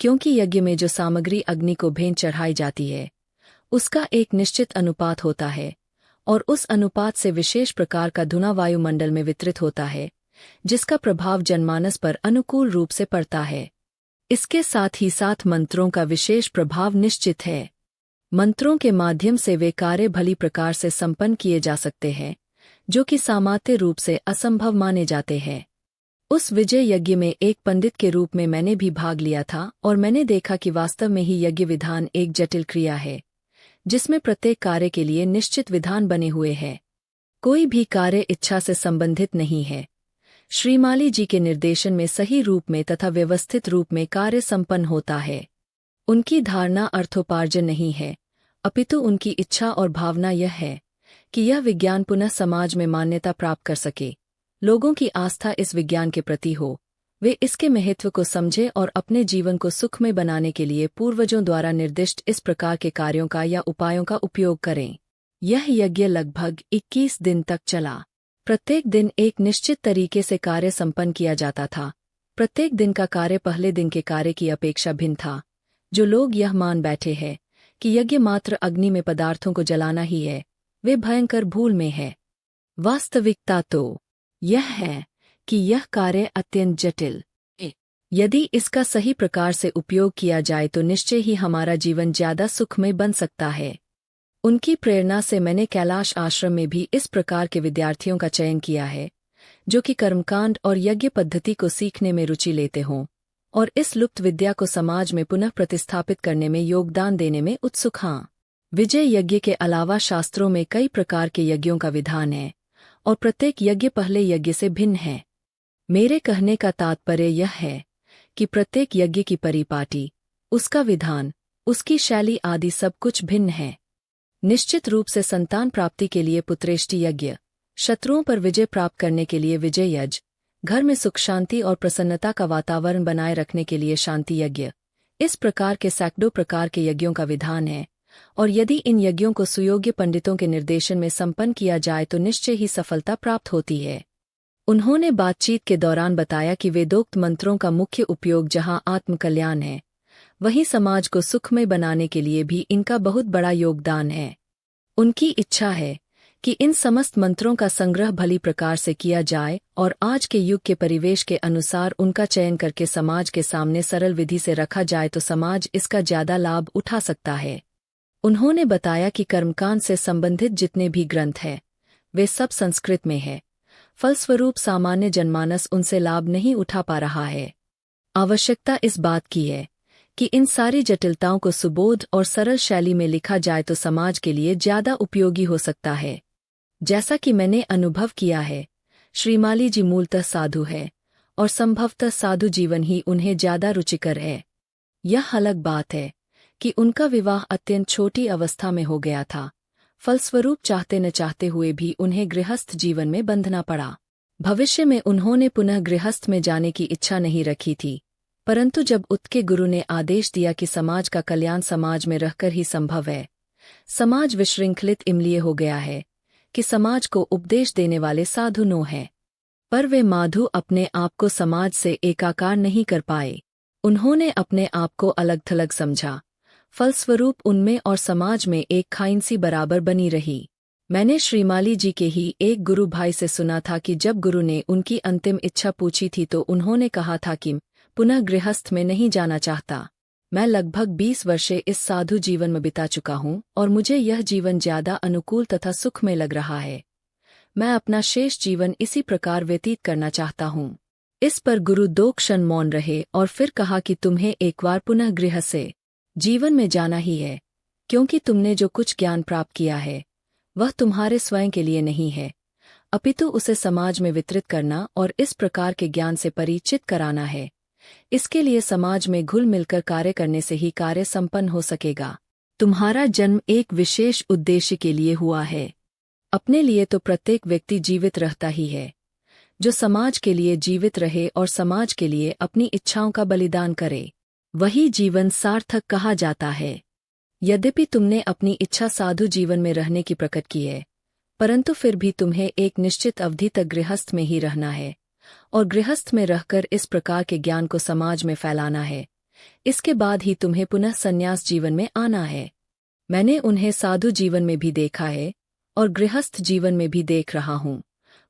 Speaker 1: क्योंकि यज्ञ में जो सामग्री अग्नि को भेंट चढ़ाई जाती है उसका एक निश्चित अनुपात होता है और उस अनुपात से विशेष प्रकार का धुआं वायुमंडल में वितरित होता है जिसका प्रभाव जनमानस पर अनुकूल रूप से पड़ता है। इसके साथ ही साथ मंत्रों का विशेष प्रभाव निश्चित है। मंत्रों के माध्यम से वे कार्य भली प्रकार से संपन्न किए जा सकते हैं जो कि सामान्य रूप से असंभव माने जाते हैं। उस विजय यज्ञ में एक पंडित के रूप में मैंने भी भाग लिया था और मैंने देखा कि वास्तव में ही यज्ञ विधान एक जटिल क्रिया है जिसमें प्रत्येक कार्य के लिए निश्चित विधान बने हुए हैं। कोई भी कार्य इच्छा से संबंधित नहीं है। श्रीमाली जी के निर्देशन में सही रूप में तथा व्यवस्थित रूप में कार्य संपन्न होता है। उनकी धारणा अर्थोपार्जन नहीं है, अपितु उनकी इच्छा और भावना यह है कि यह विज्ञान पुनः समाज में मान्यता प्राप्त कर सके, लोगों की आस्था इस विज्ञान के प्रति हो, वे इसके महत्व को समझें और अपने जीवन को सुखमय बनाने के लिए पूर्वजों द्वारा निर्दिष्ट इस प्रकार के कार्यों का या उपायों का उपयोग करें। यह यज्ञ लगभग 21 दिन तक चला। प्रत्येक दिन एक निश्चित तरीके से कार्य संपन्न किया जाता था। प्रत्येक दिन का कार्य पहले दिन के कार्य की अपेक्षा भिन्न था। जो लोग यह मान बैठे हैं कि यज्ञ मात्र अग्नि में पदार्थों को जलाना ही है, वे भयंकर भूल में है। वास्तविकता तो यह है कि यह कार्य अत्यंत जटिल है। यदि इसका सही प्रकार से उपयोग किया जाए तो निश्चय ही हमारा जीवन ज्यादा सुखमय बन सकता है। उनकी प्रेरणा से मैंने कैलाश आश्रम में भी इस प्रकार के विद्यार्थियों का चयन किया है जो कि कर्मकांड और यज्ञ पद्धति को सीखने में रुचि लेते हों और इस लुप्त विद्या को समाज में पुनः प्रतिस्थापित करने में योगदान देने में उत्सुक हां। विजय यज्ञ के अलावा शास्त्रों में कई प्रकार के यज्ञों का विधान है और प्रत्येक यज्ञ पहले यज्ञ से भिन्न है। मेरे कहने का तात्पर्य यह है कि प्रत्येक यज्ञ की परिपाटी, उसका विधान, उसकी शैली आदि सब कुछ भिन्न है। निश्चित रूप से संतान प्राप्ति के लिए पुत्रेष्टि यज्ञ, शत्रुओं पर विजय प्राप्त करने के लिए विजय यज्ञ, घर में सुख शांति और प्रसन्नता का वातावरण बनाए रखने के लिए शांति यज्ञ, इस प्रकार के सैकड़ों प्रकार के यज्ञों का विधान है और यदि इन यज्ञों को सुयोग्य पंडितों के निर्देशन में संपन्न किया जाए तो निश्चय ही सफलता प्राप्त होती है। उन्होंने बातचीत के दौरान बताया कि वेदोक्त मंत्रों का मुख्य उपयोग जहां आत्मकल्याण है, वहीं समाज को सुखमय बनाने के लिए भी इनका बहुत बड़ा योगदान है। उनकी इच्छा है कि इन समस्त मंत्रों का संग्रह भली प्रकार से किया जाए और आज के युग के परिवेश के अनुसार उनका चयन करके समाज के सामने सरल विधि से रखा जाए तो समाज इसका ज्यादा लाभ उठा सकता है। उन्होंने बताया कि कर्मकांड से संबंधित जितने भी ग्रंथ हैं, वे सब संस्कृत में है। फलस्वरूप सामान्य जनमानस उनसे लाभ नहीं उठा पा रहा है। आवश्यकता इस बात की है कि इन सारी जटिलताओं को सुबोध और सरल शैली में लिखा जाए तो समाज के लिए ज्यादा उपयोगी हो सकता है। जैसा कि मैंने अनुभव किया है, श्रीमाली जी मूलतः साधु है और संभवतः साधु जीवन ही उन्हें ज्यादा रुचिकर है। यह अलग बात है कि उनका विवाह अत्यंत छोटी अवस्था में हो गया था। फलस्वरूप चाहते न चाहते हुए भी उन्हें गृहस्थ जीवन में बंधना पड़ा। भविष्य में उन्होंने पुनः गृहस्थ में जाने की इच्छा नहीं रखी थी, परंतु जब उनके गुरु ने आदेश दिया कि समाज का कल्याण समाज में रहकर ही संभव है, समाज विशृंखलित इसलिए हो गया है कि समाज को उपदेश देने वाले साधु नो हैं, पर वे माधु अपने आप को समाज से एकाकार नहीं कर पाए। उन्होंने अपने आप को अलग थलग समझा, फलस्वरूप उनमें और समाज में एक खाइन-सी बराबर बनी रही। मैंने श्रीमाली जी के ही एक गुरु भाई से सुना था कि जब गुरु ने उनकी अंतिम इच्छा पूछी थी तो उन्होंने कहा था कि पुनः गृहस्थ में नहीं जाना चाहता। मैं लगभग 20 वर्षे इस साधु जीवन में बिता चुका हूँ और मुझे यह जीवन ज्यादा अनुकूल तथा सुखमय लग रहा है। मैं अपना शेष जीवन इसी प्रकार व्यतीत करना चाहता हूँ। इस पर गुरु 2 क्षण मौन रहे और फिर कहा कि तुम्हें एक बार पुनः गृह से जीवन में जाना ही है, क्योंकि तुमने जो कुछ ज्ञान प्राप्त किया है वह तुम्हारे स्वयं के लिए नहीं है, अपितु उसे समाज में वितरित करना और इस प्रकार के ज्ञान से परिचित कराना है। इसके लिए समाज में घुल मिलकर कार्य करने से ही कार्य संपन्न हो सकेगा। तुम्हारा जन्म एक विशेष उद्देश्य के लिए हुआ है। अपने लिए तो प्रत्येक व्यक्ति जीवित रहता ही है। जो समाज के लिए जीवित रहे और समाज के लिए अपनी इच्छाओं का बलिदान करे, वही जीवन सार्थक कहा जाता है। यद्यपि तुमने अपनी इच्छा साधु जीवन में रहने की प्रकट की है, परंतु फिर भी तुम्हें एक निश्चित अवधि तक गृहस्थ में ही रहना है और गृहस्थ में रहकर इस प्रकार के ज्ञान को समाज में फैलाना है। इसके बाद ही तुम्हें पुनः संन्यास जीवन में आना है। मैंने उन्हें साधु जीवन में भी देखा है और गृहस्थ जीवन में भी देख रहा हूँ।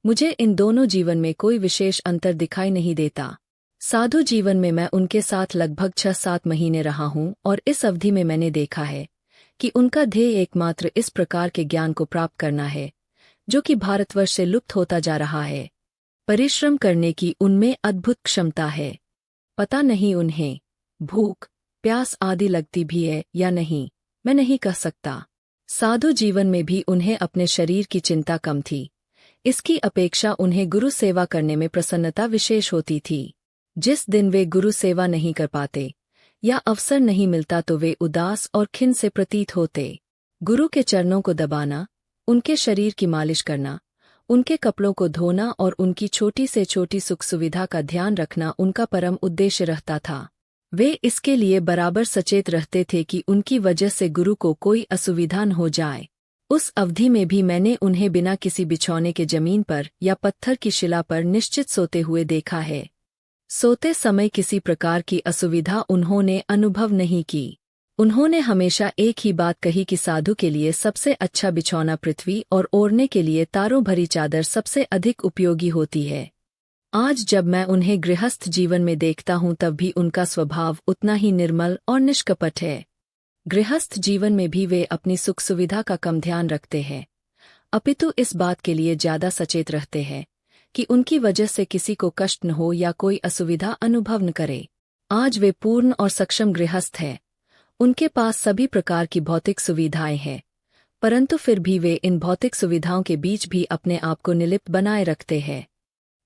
Speaker 1: मुझे इन दोनों जीवन में कोई विशेष अंतर दिखाई नहीं देता। साधु जीवन में मैं उनके साथ लगभग 6-7 महीने रहा हूँ और इस अवधि में मैंने देखा है कि उनका ध्येय एकमात्र इस प्रकार के ज्ञान को प्राप्त करना है जो कि भारतवर्ष से लुप्त होता जा रहा है। परिश्रम करने की उनमें अद्भुत क्षमता है। पता नहीं उन्हें भूख प्यास आदि लगती भी है या नहीं, मैं नहीं कह सकता। साधु जीवन में भी उन्हें अपने शरीर की चिंता कम थी। इसकी अपेक्षा उन्हें गुरु सेवा करने में प्रसन्नता विशेष होती थी। जिस दिन वे गुरु सेवा नहीं कर पाते या अवसर नहीं मिलता तो वे उदास और खिन्न से प्रतीत होते। गुरु के चरणों को दबाना, उनके शरीर की मालिश करना, उनके कपड़ों को धोना और उनकी छोटी से छोटी सुख सुविधा का ध्यान रखना उनका परम उद्देश्य रहता था। वे इसके लिए बराबर सचेत रहते थे कि उनकी वजह से गुरु को कोई असुविधा न हो जाए। उस अवधि में भी मैंने उन्हें बिना किसी बिछौने के जमीन पर या पत्थर की शिला पर निश्चित सोते हुए देखा है। सोते समय किसी प्रकार की असुविधा उन्होंने अनुभव नहीं की। उन्होंने हमेशा एक ही बात कही कि साधु के लिए सबसे अच्छा बिछौना पृथ्वी और ओढ़ने के लिए तारों भरी चादर सबसे अधिक उपयोगी होती है। आज जब मैं उन्हें गृहस्थ जीवन में देखता हूँ तब भी उनका स्वभाव उतना ही निर्मल और निष्कपट है। गृहस्थ जीवन में भी वे अपनी सुख सुविधा का कम ध्यान रखते हैं, अपितु इस बात के लिए ज्यादा सचेत रहते हैं कि उनकी वजह से किसी को कष्ट न हो या कोई असुविधा अनुभव न करे। आज वे पूर्ण और सक्षम गृहस्थ हैं। उनके पास सभी प्रकार की भौतिक सुविधाएं हैं, परंतु फिर भी वे इन भौतिक सुविधाओं के बीच भी अपने आप को निर्लिप्त बनाए रखते हैं।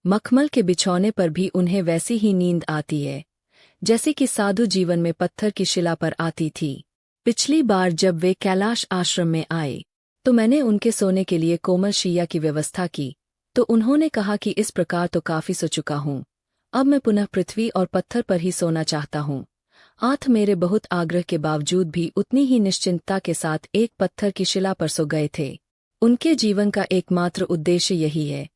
Speaker 1: मखमल के बिछौने पर भी उन्हें वैसी ही नींद आती है जैसे कि साधु जीवन में पत्थर की शिला पर आती थी। पिछली बार जब वे कैलाश आश्रम में आए तो मैंने उनके सोने के लिए कोमल शैया की व्यवस्था की, तो उन्होंने कहा कि इस प्रकार तो काफी सो चुका हूँ, अब मैं पुनः पृथ्वी और पत्थर पर ही सोना चाहता हूँ। आठ मेरे बहुत आग्रह के बावजूद भी उतनी ही निश्चिंतता के साथ एक पत्थर की शिला पर सो गए थे। उनके जीवन का एकमात्र उद्देश्य यही है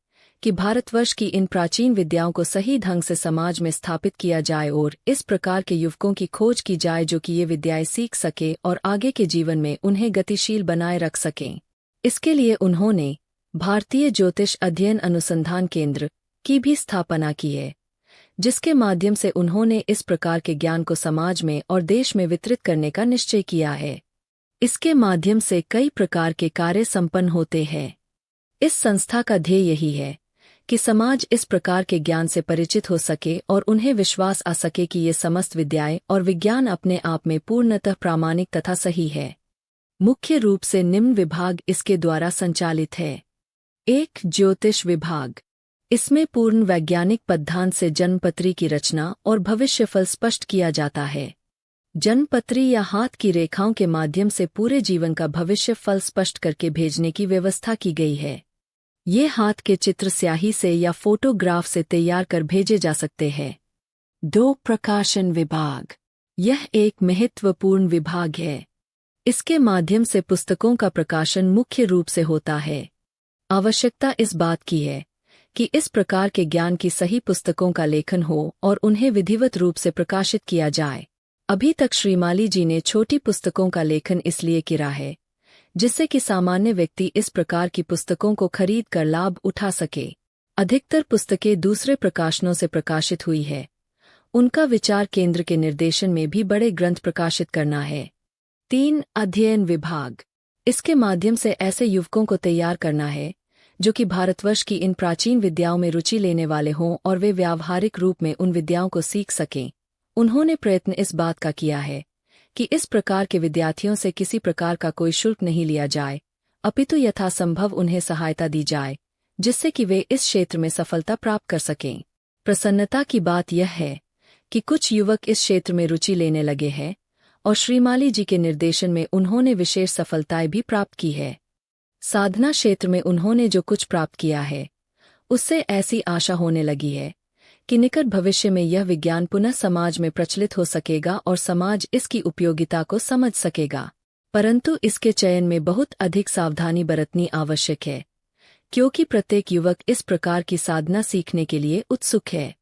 Speaker 1: कि भारतवर्ष की इन प्राचीन विद्याओं को सही ढंग से समाज में स्थापित किया जाए और इस प्रकार के युवकों की खोज की जाए जो कि ये विद्याएं सीख सके और आगे के जीवन में उन्हें गतिशील बनाए रख सकें। इसके लिए उन्होंने भारतीय ज्योतिष अध्ययन अनुसंधान केंद्र की भी स्थापना की है, जिसके माध्यम से उन्होंने इस प्रकार के ज्ञान को समाज में और देश में वितरित करने का निश्चय किया है। इसके माध्यम से कई प्रकार के कार्य संपन्न होते हैं। इस संस्था का ध्येय यही है कि समाज इस प्रकार के ज्ञान से परिचित हो सके और उन्हें विश्वास आ सके कि ये समस्त विद्याएं और विज्ञान अपने आप में पूर्णतः प्रामाणिक तथा सही है। मुख्य रूप से निम्न विभाग इसके द्वारा संचालित है। 1. ज्योतिष विभाग। इसमें पूर्ण वैज्ञानिक पद्धांत से जन्मपत्री की रचना और भविष्यफल स्पष्ट किया जाता है। जन्मपत्री या हाथ की रेखाओं के माध्यम से पूरे जीवन का भविष्यफल स्पष्ट करके भेजने की व्यवस्था की गई है। ये हाथ के चित्र स्याही से या फोटोग्राफ से तैयार कर भेजे जा सकते हैं। 2. प्रकाशन विभाग। यह एक महत्वपूर्ण विभाग है। इसके माध्यम से पुस्तकों का प्रकाशन मुख्य रूप से होता है। आवश्यकता इस बात की है कि इस प्रकार के ज्ञान की सही पुस्तकों का लेखन हो और उन्हें विधिवत रूप से प्रकाशित किया जाए। अभी तक श्रीमाली जी ने छोटी पुस्तकों का लेखन इसलिए किया है जिससे कि सामान्य व्यक्ति इस प्रकार की पुस्तकों को खरीद कर लाभ उठा सके। अधिकतर पुस्तकें दूसरे प्रकाशनों से प्रकाशित हुई है। उनका विचार केंद्र के निर्देशन में भी बड़े ग्रंथ प्रकाशित करना है। 3. अध्ययन विभाग। इसके माध्यम से ऐसे युवकों को तैयार करना है जो कि भारतवर्ष की इन प्राचीन विद्याओं में रुचि लेने वाले हों और वे व्यावहारिक रूप में उन विद्याओं को सीख सकें। उन्होंने प्रयत्न इस बात का किया है कि इस प्रकार के विद्यार्थियों से किसी प्रकार का कोई शुल्क नहीं लिया जाए, अपितु यथासंभव उन्हें सहायता दी जाए जिससे कि वे इस क्षेत्र में सफलता प्राप्त कर सकें। प्रसन्नता की बात यह है कि कुछ युवक इस क्षेत्र में रुचि लेने लगे हैं और श्रीमाली जी के निर्देशन में उन्होंने विशेष सफलताएं भी प्राप्त की है। साधना क्षेत्र में उन्होंने जो कुछ प्राप्त किया है उससे ऐसी आशा होने लगी है कि निकट भविष्य में यह विज्ञान पुनः समाज में प्रचलित हो सकेगा और समाज इसकी उपयोगिता को समझ सकेगा। परंतु इसके चयन में बहुत अधिक सावधानी बरतनी आवश्यक है क्योंकि प्रत्येक युवक इस प्रकार की साधना सीखने के लिए उत्सुक है।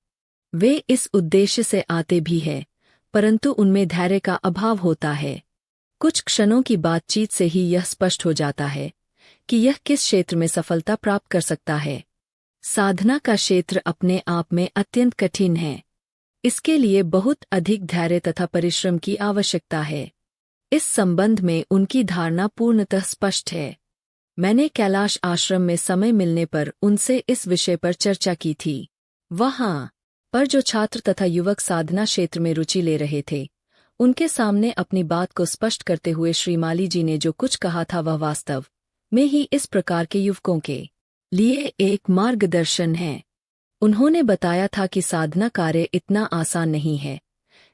Speaker 1: वे इस उद्देश्य से आते भी हैं, परंतु उनमें धैर्य का अभाव होता है। कुछ क्षणों की बातचीत से ही यह स्पष्ट हो जाता है कि यह किस क्षेत्र में सफलता प्राप्त कर सकता है। साधना का क्षेत्र अपने आप में अत्यंत कठिन है। इसके लिए बहुत अधिक धैर्य तथा परिश्रम की आवश्यकता है। इस संबंध में उनकी धारणा पूर्णतः स्पष्ट है। मैंने कैलाश आश्रम में समय मिलने पर उनसे इस विषय पर चर्चा की थी। वहां पर जो छात्र तथा युवक साधना क्षेत्र में रुचि ले रहे थे उनके सामने अपनी बात को स्पष्ट करते हुए श्रीमाली जी ने जो कुछ कहा था वह वास्तव में ही इस प्रकार के युवकों के लिए एक मार्गदर्शन है। उन्होंने बताया था कि साधना कार्य इतना आसान नहीं है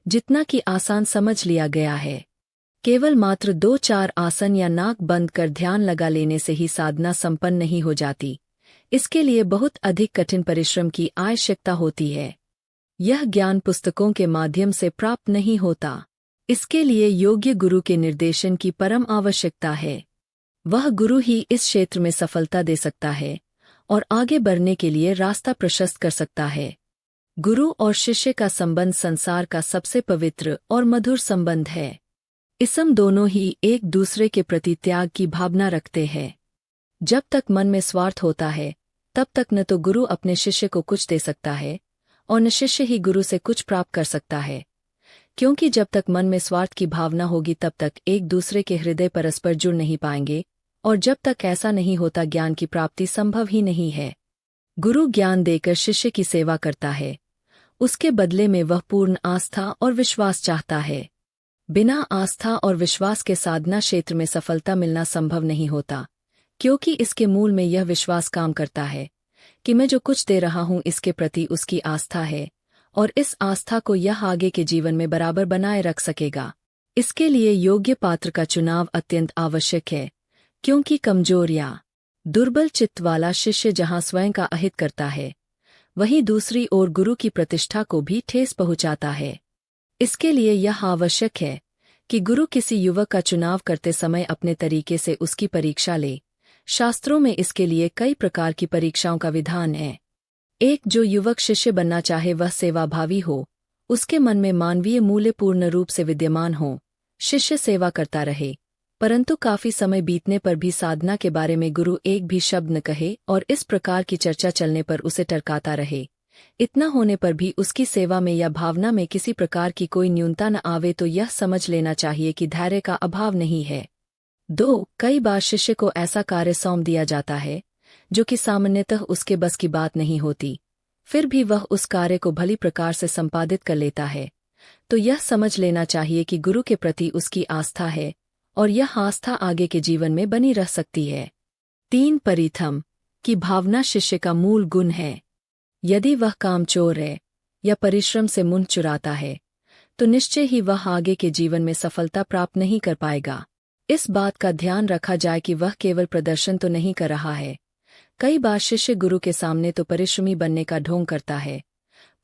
Speaker 1: जितना कि आसान समझ लिया गया है। केवल मात्र 2-4 आसन या नाक बंद कर ध्यान लगा लेने से ही साधना संपन्न नहीं हो जाती। इसके लिए बहुत अधिक कठिन परिश्रम की आवश्यकता होती है। यह ज्ञान पुस्तकों के माध्यम से प्राप्त नहीं होता। इसके लिए योग्य गुरु के निर्देशन की परम आवश्यकता है। वह गुरु ही इस क्षेत्र में सफलता दे सकता है और आगे बढ़ने के लिए रास्ता प्रशस्त कर सकता है। गुरु और शिष्य का संबंध संसार का सबसे पवित्र और मधुर संबंध है। इसम दोनों ही एक दूसरे के प्रति त्याग की भावना रखते हैं। जब तक मन में स्वार्थ होता है तब तक न तो गुरु अपने शिष्य को कुछ दे सकता है और न शिष्य ही गुरु से कुछ प्राप्त कर सकता है, क्योंकि जब तक मन में स्वार्थ की भावना होगी तब तक एक दूसरे के हृदय परस्पर जुड़ नहीं पाएंगे और जब तक ऐसा नहीं होता ज्ञान की प्राप्ति संभव ही नहीं है। गुरु ज्ञान देकर शिष्य की सेवा करता है, उसके बदले में वह पूर्ण आस्था और विश्वास चाहता है। बिना आस्था और विश्वास के साधना क्षेत्र में सफलता मिलना संभव नहीं होता, क्योंकि इसके मूल में यह विश्वास काम करता है कि मैं जो कुछ दे रहा हूं इसके प्रति उसकी आस्था है और इस आस्था को यह आगे के जीवन में बराबर बनाए रख सकेगा। इसके लिए योग्य पात्र का चुनाव अत्यंत आवश्यक है, क्योंकि कमजोर या दुर्बल चित्त वाला शिष्य जहां स्वयं का अहित करता है वहीं दूसरी ओर गुरु की प्रतिष्ठा को भी ठेस पहुंचाता है। इसके लिए यह आवश्यक है कि गुरु किसी युवक का चुनाव करते समय अपने तरीके से उसकी परीक्षा ले। शास्त्रों में इसके लिए कई प्रकार की परीक्षाओं का विधान है। एक, जो युवक शिष्य बनना चाहे वह सेवाभावी हो, उसके मन में मानवीय मूल्य पूर्ण रूप से विद्यमान हो, शिष्य सेवा करता रहे, परंतु काफी समय बीतने पर भी साधना के बारे में गुरु एक भी शब्द न कहे और इस प्रकार की चर्चा चलने पर उसे टरकाता रहे। इतना होने पर भी उसकी सेवा में या भावना में किसी प्रकार की कोई न्यूनता न आवे तो यह समझ लेना चाहिए कि धैर्य का अभाव नहीं है। 2, कई बार शिष्य को ऐसा कार्य सौंप दिया जाता है जो कि सामान्यतः उसके बस की बात नहीं होती, फिर भी वह उस कार्य को भली प्रकार से संपादित कर लेता है, तो यह समझ लेना चाहिए कि गुरु के प्रति उसकी आस्था है और यह आस्था आगे के जीवन में बनी रह सकती है। 3, परिथम की भावना शिष्य का मूल गुण है। यदि वह कामचोर है या परिश्रम से मुंह चुराता है तो निश्चय ही वह आगे के जीवन में सफलता प्राप्त नहीं कर पाएगा। इस बात का ध्यान रखा जाए कि वह केवल प्रदर्शन तो नहीं कर रहा है। कई बार शिष्य गुरु के सामने तो परिश्रमी बनने का ढोंग करता है,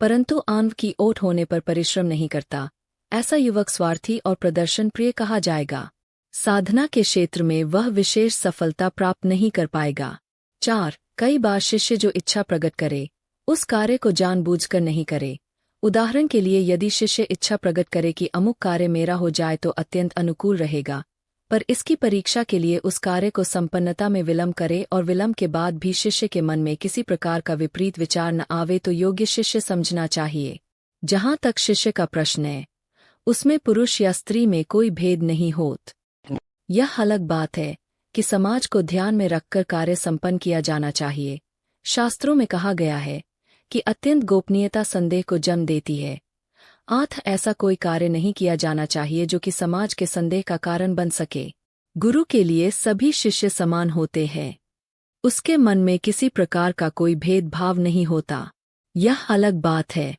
Speaker 1: परंतु आंव की ओट होने पर परिश्रम नहीं करता। ऐसा युवक स्वार्थी और प्रदर्शन प्रिय कहा जाएगा। साधना के क्षेत्र में वह विशेष सफलता प्राप्त नहीं कर पाएगा। 4, कई बार शिष्य जो इच्छा प्रकट करे उस कार्य को जानबूझकर नहीं करे। उदाहरण के लिए यदि शिष्य इच्छा प्रकट करे कि अमुक कार्य मेरा हो जाए तो अत्यंत अनुकूल रहेगा, पर इसकी परीक्षा के लिए उस कार्य को संपन्नता में विलंब करे और विलंब के बाद भी शिष्य के मन में किसी प्रकार का विपरीत विचार न आवे तो योग्य शिष्य समझना चाहिए। जहाँ तक शिष्य का प्रश्न है, उसमें पुरुष या स्त्री में कोई भेद नहीं होत। यह अलग बात है कि समाज को ध्यान में रखकर कार्य संपन्न किया जाना चाहिए। शास्त्रों में कहा गया है कि अत्यंत गोपनीयता संदेह को जन्म देती है। ऐसा कोई कार्य नहीं किया जाना चाहिए जो कि समाज के संदेह का कारण बन सके। गुरु के लिए सभी शिष्य समान होते हैं। उसके मन में किसी प्रकार का कोई भेदभाव नहीं होता। यह अलग बात है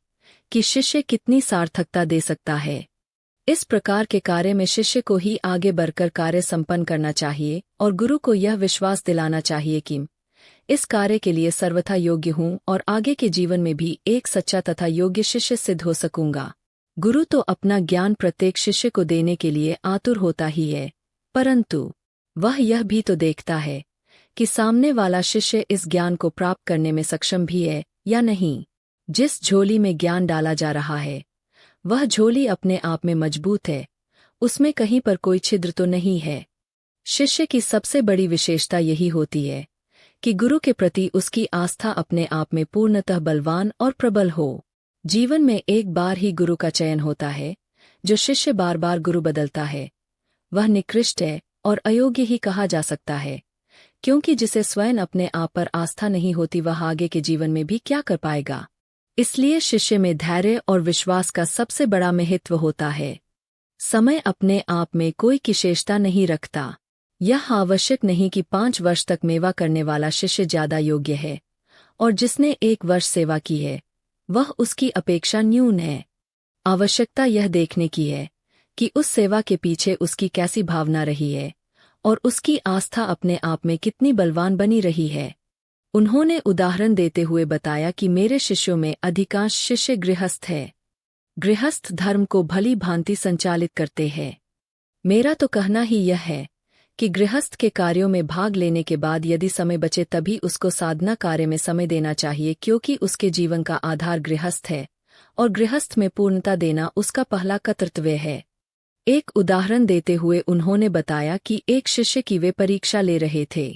Speaker 1: कि शिष्य कितनी सार्थकता दे सकता है। इस प्रकार के कार्य में शिष्य को ही आगे बढ़कर कार्य संपन्न करना चाहिए और गुरु को यह विश्वास दिलाना चाहिए कि इस कार्य के लिए सर्वथा योग्य हूँ और आगे के जीवन में भी एक सच्चा तथा योग्य शिष्य सिद्ध हो सकूंगा। गुरु तो अपना ज्ञान प्रत्येक शिष्य को देने के लिए आतुर होता ही है, परंतु वह यह भी तो देखता है कि सामने वाला शिष्य इस ज्ञान को प्राप्त करने में सक्षम भी है या नहीं। जिस झोली में ज्ञान डाला जा रहा है वह झोली अपने आप में मजबूत है, उसमें कहीं पर कोई छिद्र तो नहीं है। शिष्य की सबसे बड़ी विशेषता यही होती है कि गुरु के प्रति उसकी आस्था अपने आप में पूर्णतः बलवान और प्रबल हो। जीवन में एक बार ही गुरु का चयन होता है। जो शिष्य बार बार गुरु बदलता है वह निकृष्ट है और अयोग्य ही कहा जा सकता है, क्योंकि जिसे स्वयं अपने आप पर आस्था नहीं होती वह आगे के जीवन में भी क्या कर पाएगा। इसलिए शिष्य में धैर्य और विश्वास का सबसे बड़ा महत्व होता है। समय अपने आप में कोई विशेषता नहीं रखता। यह आवश्यक नहीं कि 5 वर्ष तक मेवा करने वाला शिष्य ज्यादा योग्य है और जिसने 1 वर्ष सेवा की है वह उसकी अपेक्षा न्यून है। आवश्यकता यह देखने की है कि उस सेवा के पीछे उसकी कैसी भावना रही है और उसकी आस्था अपने आप में कितनी बलवान बनी रही है। उन्होंने उदाहरण देते हुए बताया कि मेरे शिष्यों में अधिकांश शिष्य गृहस्थ है। गृहस्थ धर्म को भली भांति संचालित करते हैं। मेरा तो कहना ही यह है कि गृहस्थ के कार्यों में भाग लेने के बाद यदि समय बचे तभी उसको साधना कार्य में समय देना चाहिए, क्योंकि उसके जीवन का आधार गृहस्थ है और गृहस्थ में पूर्णता देना उसका पहला कर्तव्य है। एक उदाहरण देते हुए उन्होंने बताया कि एक शिष्य की वे परीक्षा ले रहे थे,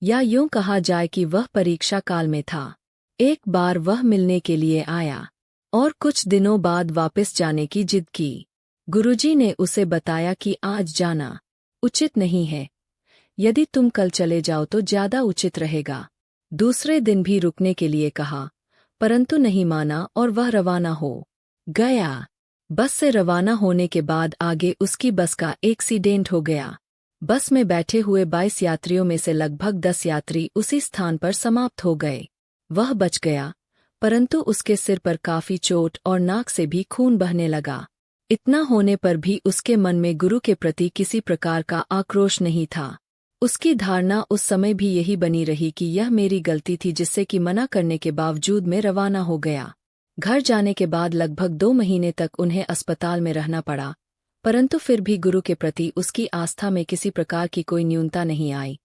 Speaker 1: या यूं कहा जाए कि वह परीक्षा काल में था। एक बार वह मिलने के लिए आया और कुछ दिनों बाद वापस जाने की जिद की। गुरुजी ने उसे बताया कि आज जाना उचित नहीं है, यदि तुम कल चले जाओ तो ज्यादा उचित रहेगा। दूसरे दिन भी रुकने के लिए कहा, परंतु नहीं माना और वह रवाना हो गया। बस से रवाना होने के बाद आगे उसकी बस का एक्सीडेंट हो गया। बस में बैठे हुए 22 यात्रियों में से लगभग 10 यात्री उसी स्थान पर समाप्त हो गए। वह बच गया, परंतु उसके सिर पर काफी चोट और नाक से भी खून बहने लगा। इतना होने पर भी उसके मन में गुरु के प्रति किसी प्रकार का आक्रोश नहीं था। उसकी धारणा उस समय भी यही बनी रही कि यह मेरी गलती थी, जिससे कि मना करने के बावजूद मैं रवाना हो गया। घर जाने के बाद लगभग 2 महीने तक उन्हें अस्पताल में रहना पड़ा, परंतु फिर भी गुरु के प्रति उसकी आस्था में किसी प्रकार की कोई न्यूनता नहीं आई,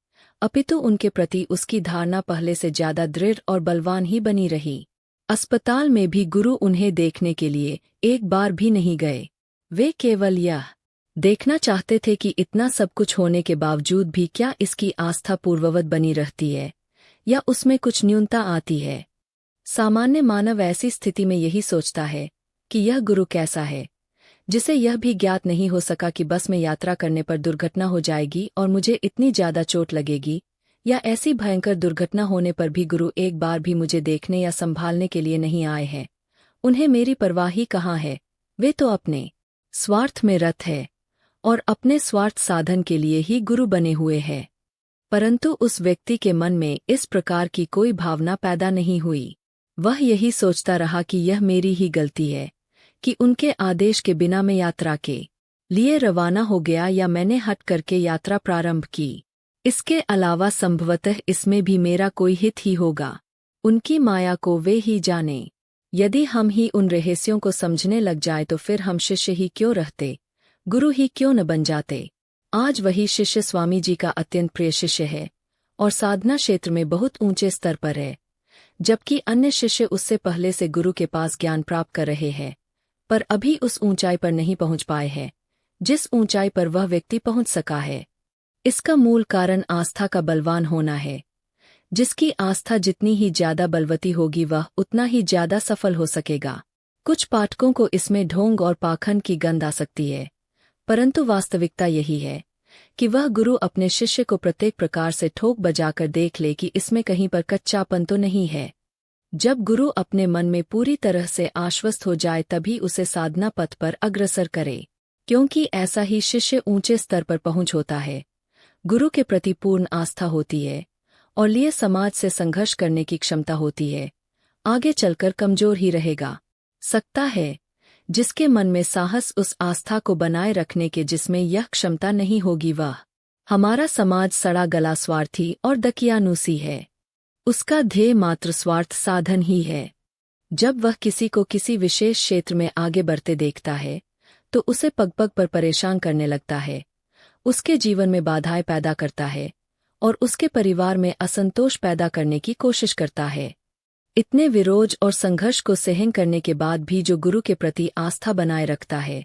Speaker 1: अपितु उनके प्रति उसकी धारणा पहले से ज्यादा दृढ़ और बलवान ही बनी रही। अस्पताल में भी गुरु उन्हें देखने के लिए एक बार भी नहीं गए। वे केवल यह देखना चाहते थे कि इतना सब कुछ होने के बावजूद भी क्या इसकी आस्था पूर्ववत बनी रहती है या उसमें कुछ न्यूनता आती है। सामान्य मानव ऐसी स्थिति में यही सोचता है कि यह गुरु कैसा है, जिसे यह भी ज्ञात नहीं हो सका कि बस में यात्रा करने पर दुर्घटना हो जाएगी और मुझे इतनी ज्यादा चोट लगेगी, या ऐसी भयंकर दुर्घटना होने पर भी गुरु एक बार भी मुझे देखने या संभालने के लिए नहीं आए हैं। उन्हें मेरी परवाह ही कहाँ है। वे तो अपने स्वार्थ में रत है और अपने स्वार्थ साधन के लिए ही गुरु बने हुए हैं। परंतु उस व्यक्ति के मन में इस प्रकार की कोई भावना पैदा नहीं हुई। वह यही सोचता रहा कि यह मेरी ही गलती है कि उनके आदेश के बिना मैं यात्रा के लिए रवाना हो गया या मैंने हट करके यात्रा प्रारंभ की। इसके अलावा संभवतः इसमें भी मेरा कोई हित ही होगा। उनकी माया को वे ही जाने। यदि हम ही उन रहस्यों को समझने लग जाए तो फिर हम शिष्य ही क्यों रहते, गुरु ही क्यों न बन जाते। आज वही शिष्य स्वामी जी का अत्यंत प्रिय शिष्य है और साधना क्षेत्र में बहुत ऊंचे स्तर पर है, जबकि अन्य शिष्य उससे पहले से गुरु के पास ज्ञान प्राप्त कर रहे हैं, पर अभी उस ऊंचाई पर नहीं पहुंच पाए हैं जिस ऊंचाई पर वह व्यक्ति पहुंच सका है। इसका मूल कारण आस्था का बलवान होना है। जिसकी आस्था जितनी ही ज्यादा बलवती होगी वह उतना ही ज्यादा सफल हो सकेगा। कुछ पाठकों को इसमें ढोंग और पाखंड की गंध आ सकती है, परंतु वास्तविकता यही है कि वह गुरु अपने शिष्य को प्रत्येक प्रकार से ठोक बजाकर देख ले कि इसमें कहीं पर कच्चापन तो नहीं है। जब गुरु अपने मन में पूरी तरह से आश्वस्त हो जाए तभी उसे साधना पथ पर अग्रसर करे, क्योंकि ऐसा ही शिष्य ऊंचे स्तर पर पहुंच होता है। गुरु के प्रति पूर्ण आस्था होती है और लिए समाज से संघर्ष करने की क्षमता होती है, आगे चलकर कमजोर ही रहेगा। सकता है जिसके मन में साहस उस आस्था को बनाए रखने के जिसमें यह क्षमता नहीं होगी वह। हमारा समाज सड़ा गला स्वार्थी और दकियानूसी है। उसका ध्येय मात्र स्वार्थ साधन ही है। जब वह किसी को किसी विशेष क्षेत्र में आगे बढ़ते देखता है तो उसे पग पग पर परेशान करने लगता है, उसके जीवन में बाधाएं पैदा करता है और उसके परिवार में असंतोष पैदा करने की कोशिश करता है। इतने विरोध और संघर्ष को सहन करने के बाद भी जो गुरु के प्रति आस्था बनाए रखता है,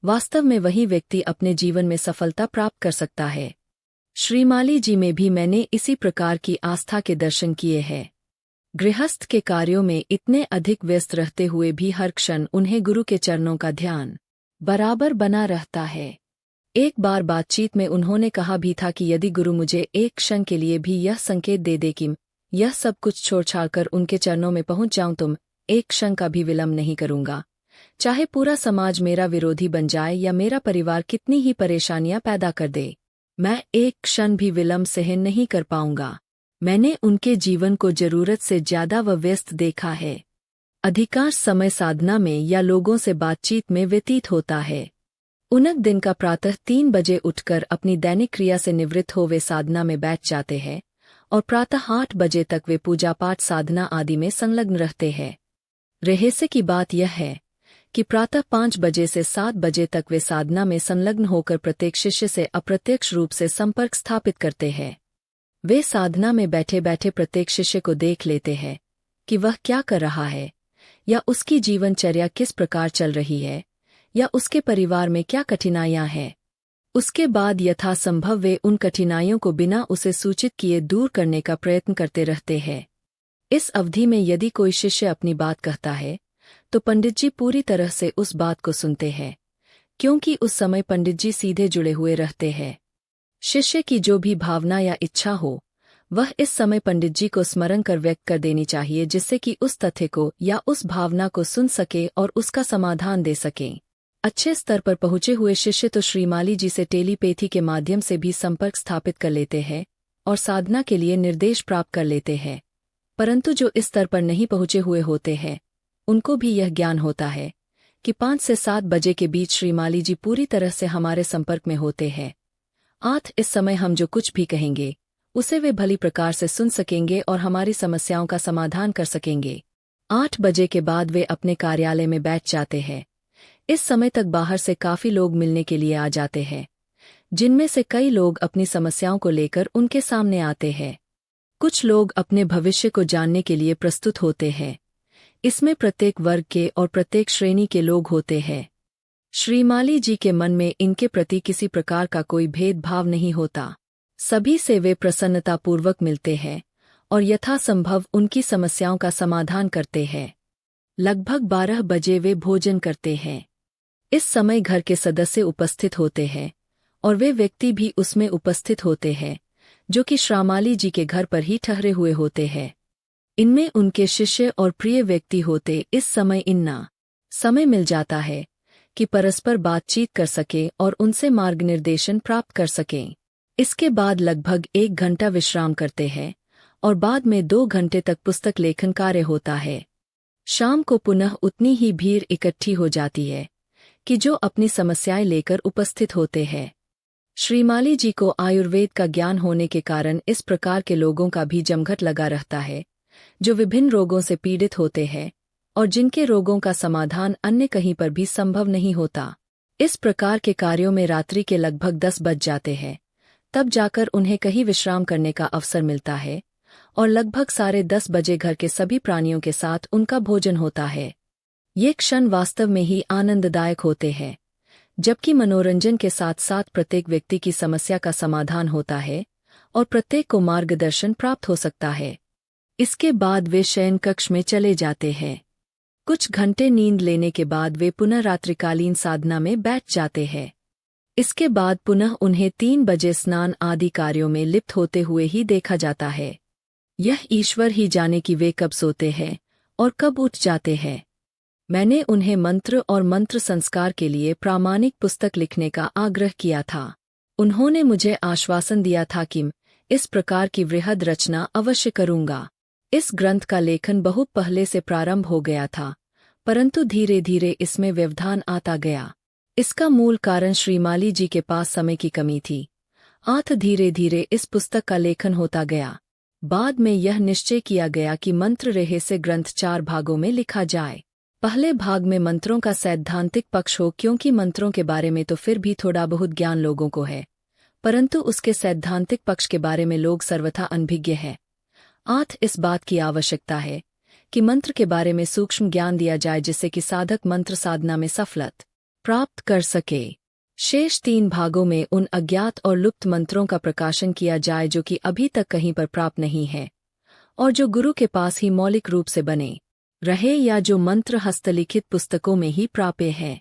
Speaker 1: वास्तव में वही व्यक्ति अपने जीवन में सफलता प्राप्त कर सकता है। श्रीमाली जी में भी मैंने इसी प्रकार की आस्था के दर्शन किए हैं। गृहस्थ के कार्यों में इतने अधिक व्यस्त रहते हुए भी हर क्षण उन्हें गुरु के चरणों का ध्यान बराबर बना रहता है। एक बार बातचीत में उन्होंने कहा भी था कि यदि गुरु मुझे एक क्षण के लिए भी यह संकेत दे दे कि यह सब कुछ छोड़-छाड़ कर उनके चरणों में पहुंच जाऊं तो एक क्षण का भी विलंब नहीं करूंगा, चाहे पूरा समाज मेरा विरोधी बन जाए या मेरा परिवार कितनी ही परेशानियां पैदा कर दे, मैं एक क्षण भी विलंब सहन नहीं कर पाऊंगा। मैंने उनके जीवन को जरूरत से ज्यादा व व्यस्त देखा है। अधिकांश समय साधना में या लोगों से बातचीत में व्यतीत होता है। उनक दिन का प्रातः 3 बजे उठकर अपनी दैनिक क्रिया से निवृत्त हो वे साधना में बैठ जाते हैं और प्रातः 8 बजे तक वे पूजा पाठ साधना आदि में संलग्न रहते हैं। रहस्य की बात यह है कि प्रातः 5 बजे से 7 बजे तक वे साधना में संलग्न होकर प्रत्येक शिष्य से अप्रत्यक्ष रूप से संपर्क स्थापित करते हैं। वे साधना में बैठे बैठे प्रत्येक शिष्य को देख लेते हैं कि वह क्या कर रहा है, या उसकी जीवनचर्या किस प्रकार चल रही है, या उसके परिवार में क्या कठिनाइयां हैं। उसके बाद यथासंभव वे उन कठिनाइयों को बिना उसे सूचित किए दूर करने का प्रयत्न करते रहते हैं। इस अवधि में यदि कोई शिष्य अपनी बात कहता है तो पंडित जी पूरी तरह से उस बात को सुनते हैं, क्योंकि उस समय पंडित जी सीधे जुड़े हुए रहते हैं। शिष्य की जो भी भावना या इच्छा हो वह इस समय पंडित जी को स्मरण कर व्यक्त कर देनी चाहिए, जिससे कि उस तथ्य को या उस भावना को सुन सके और उसका समाधान दे सकें। अच्छे स्तर पर पहुंचे हुए शिष्य तो श्रीमाली जी से टेलीपैथी के माध्यम से भी संपर्क स्थापित कर लेते हैं और साधना के लिए निर्देश प्राप्त कर लेते हैं, परंतु जो इस स्तर पर नहीं पहुंचे हुए होते हैं उनको भी यह ज्ञान होता है कि 5 से 7 बजे के बीच श्रीमाली जी पूरी तरह से हमारे संपर्क में होते हैं। इस समय हम जो कुछ भी कहेंगे उसे वे भली प्रकार से सुन सकेंगे और हमारी समस्याओं का समाधान कर सकेंगे। 8 बजे के बाद वे अपने कार्यालय में बैठ जाते हैं। इस समय तक बाहर से काफी लोग मिलने के लिए आ जाते हैं, जिनमें से कई लोग अपनी समस्याओं को लेकर उनके सामने आते हैं। कुछ लोग अपने भविष्य को जानने के लिए प्रस्तुत होते हैं। इसमें प्रत्येक वर्ग के और प्रत्येक श्रेणी के लोग होते हैं। श्रीमाली जी के मन में इनके प्रति किसी प्रकार का कोई भेदभाव नहीं होता। सभी से वे प्रसन्नतापूर्वक मिलते हैं और यथासंभव उनकी समस्याओं का समाधान करते हैं। लगभग 12 बजे वे भोजन करते हैं। इस समय घर के सदस्य उपस्थित होते हैं और वे व्यक्ति भी उसमें उपस्थित होते हैं जो कि श्रीमाली जी के घर पर ही ठहरे हुए होते हैं। इनमें उनके शिष्य और प्रिय व्यक्ति होते। इस समय इतना समय मिल जाता है कि परस्पर बातचीत कर सके और उनसे मार्गनिर्देशन प्राप्त कर सकें। इसके बाद लगभग 1 घंटा विश्राम करते हैं और बाद में 2 घंटे तक पुस्तक लेखन कार्य होता है। शाम को पुनः उतनी ही भीड़ इकट्ठी हो जाती है कि जो अपनी समस्याएं लेकर उपस्थित होते हैं। श्रीमाली जी को आयुर्वेद का ज्ञान होने के कारण इस प्रकार के लोगों का भी जमघट लगा रहता है, जो विभिन्न रोगों से पीड़ित होते हैं और जिनके रोगों का समाधान अन्य कहीं पर भी संभव नहीं होता। इस प्रकार के कार्यों में रात्रि के लगभग 10 बज जाते हैं, तब जाकर उन्हें कहीं विश्राम करने का अवसर मिलता है और लगभग 10:30 घर के सभी प्राणियों के साथ उनका भोजन होता है। ये क्षण वास्तव में ही आनंददायक होते हैं, जबकि मनोरंजन के साथ साथ प्रत्येक व्यक्ति की समस्या का समाधान होता है और प्रत्येक को मार्गदर्शन प्राप्त हो सकता है। इसके बाद वे शयन कक्ष में चले जाते हैं। कुछ घंटे नींद लेने के बाद वे पुनः रात्रिकालीन साधना में बैठ जाते हैं। इसके बाद पुनः उन्हें 3 बजे स्नान आदि कार्यों में लिप्त होते हुए ही देखा जाता है। यह ईश्वर ही जाने कि वे कब सोते हैं और कब उठ जाते हैं। मैंने उन्हें मंत्र और मंत्र संस्कार के लिए प्रामाणिक पुस्तक लिखने का आग्रह किया था। उन्होंने मुझे आश्वासन दिया था कि इस प्रकार की वृहद रचना अवश्य करूंगा। इस ग्रंथ का लेखन बहुत पहले से प्रारंभ हो गया था, परंतु धीरे धीरे इसमें व्यवधान आता गया। इसका मूल कारण श्रीमाली जी के पास समय की कमी थी। धीरे धीरे इस पुस्तक का लेखन होता गया। बाद में यह निश्चय किया गया कि मंत्र रहस्य ग्रंथ 4 भागों में लिखा जाए। पहले भाग में मंत्रों का सैद्धांतिक पक्ष हो, क्योंकि मंत्रों के बारे में तो फिर भी थोड़ा बहुत ज्ञान लोगों को है, परंतु उसके सैद्धांतिक पक्ष के बारे में लोग सर्वथा अनभिज्ञ हैं। इस बात की आवश्यकता है कि मंत्र के बारे में सूक्ष्म ज्ञान दिया जाए, जिससे कि साधक मंत्र साधना में सफलता प्राप्त कर सके। शेष 3 भागों में उन अज्ञात और लुप्त मंत्रों का प्रकाशन किया जाए जो कि अभी तक कहीं पर प्राप्त नहीं है और जो गुरु के पास ही मौलिक रूप से बने रहे या जो मंत्र हस्तलिखित पुस्तकों में ही प्राप्य है।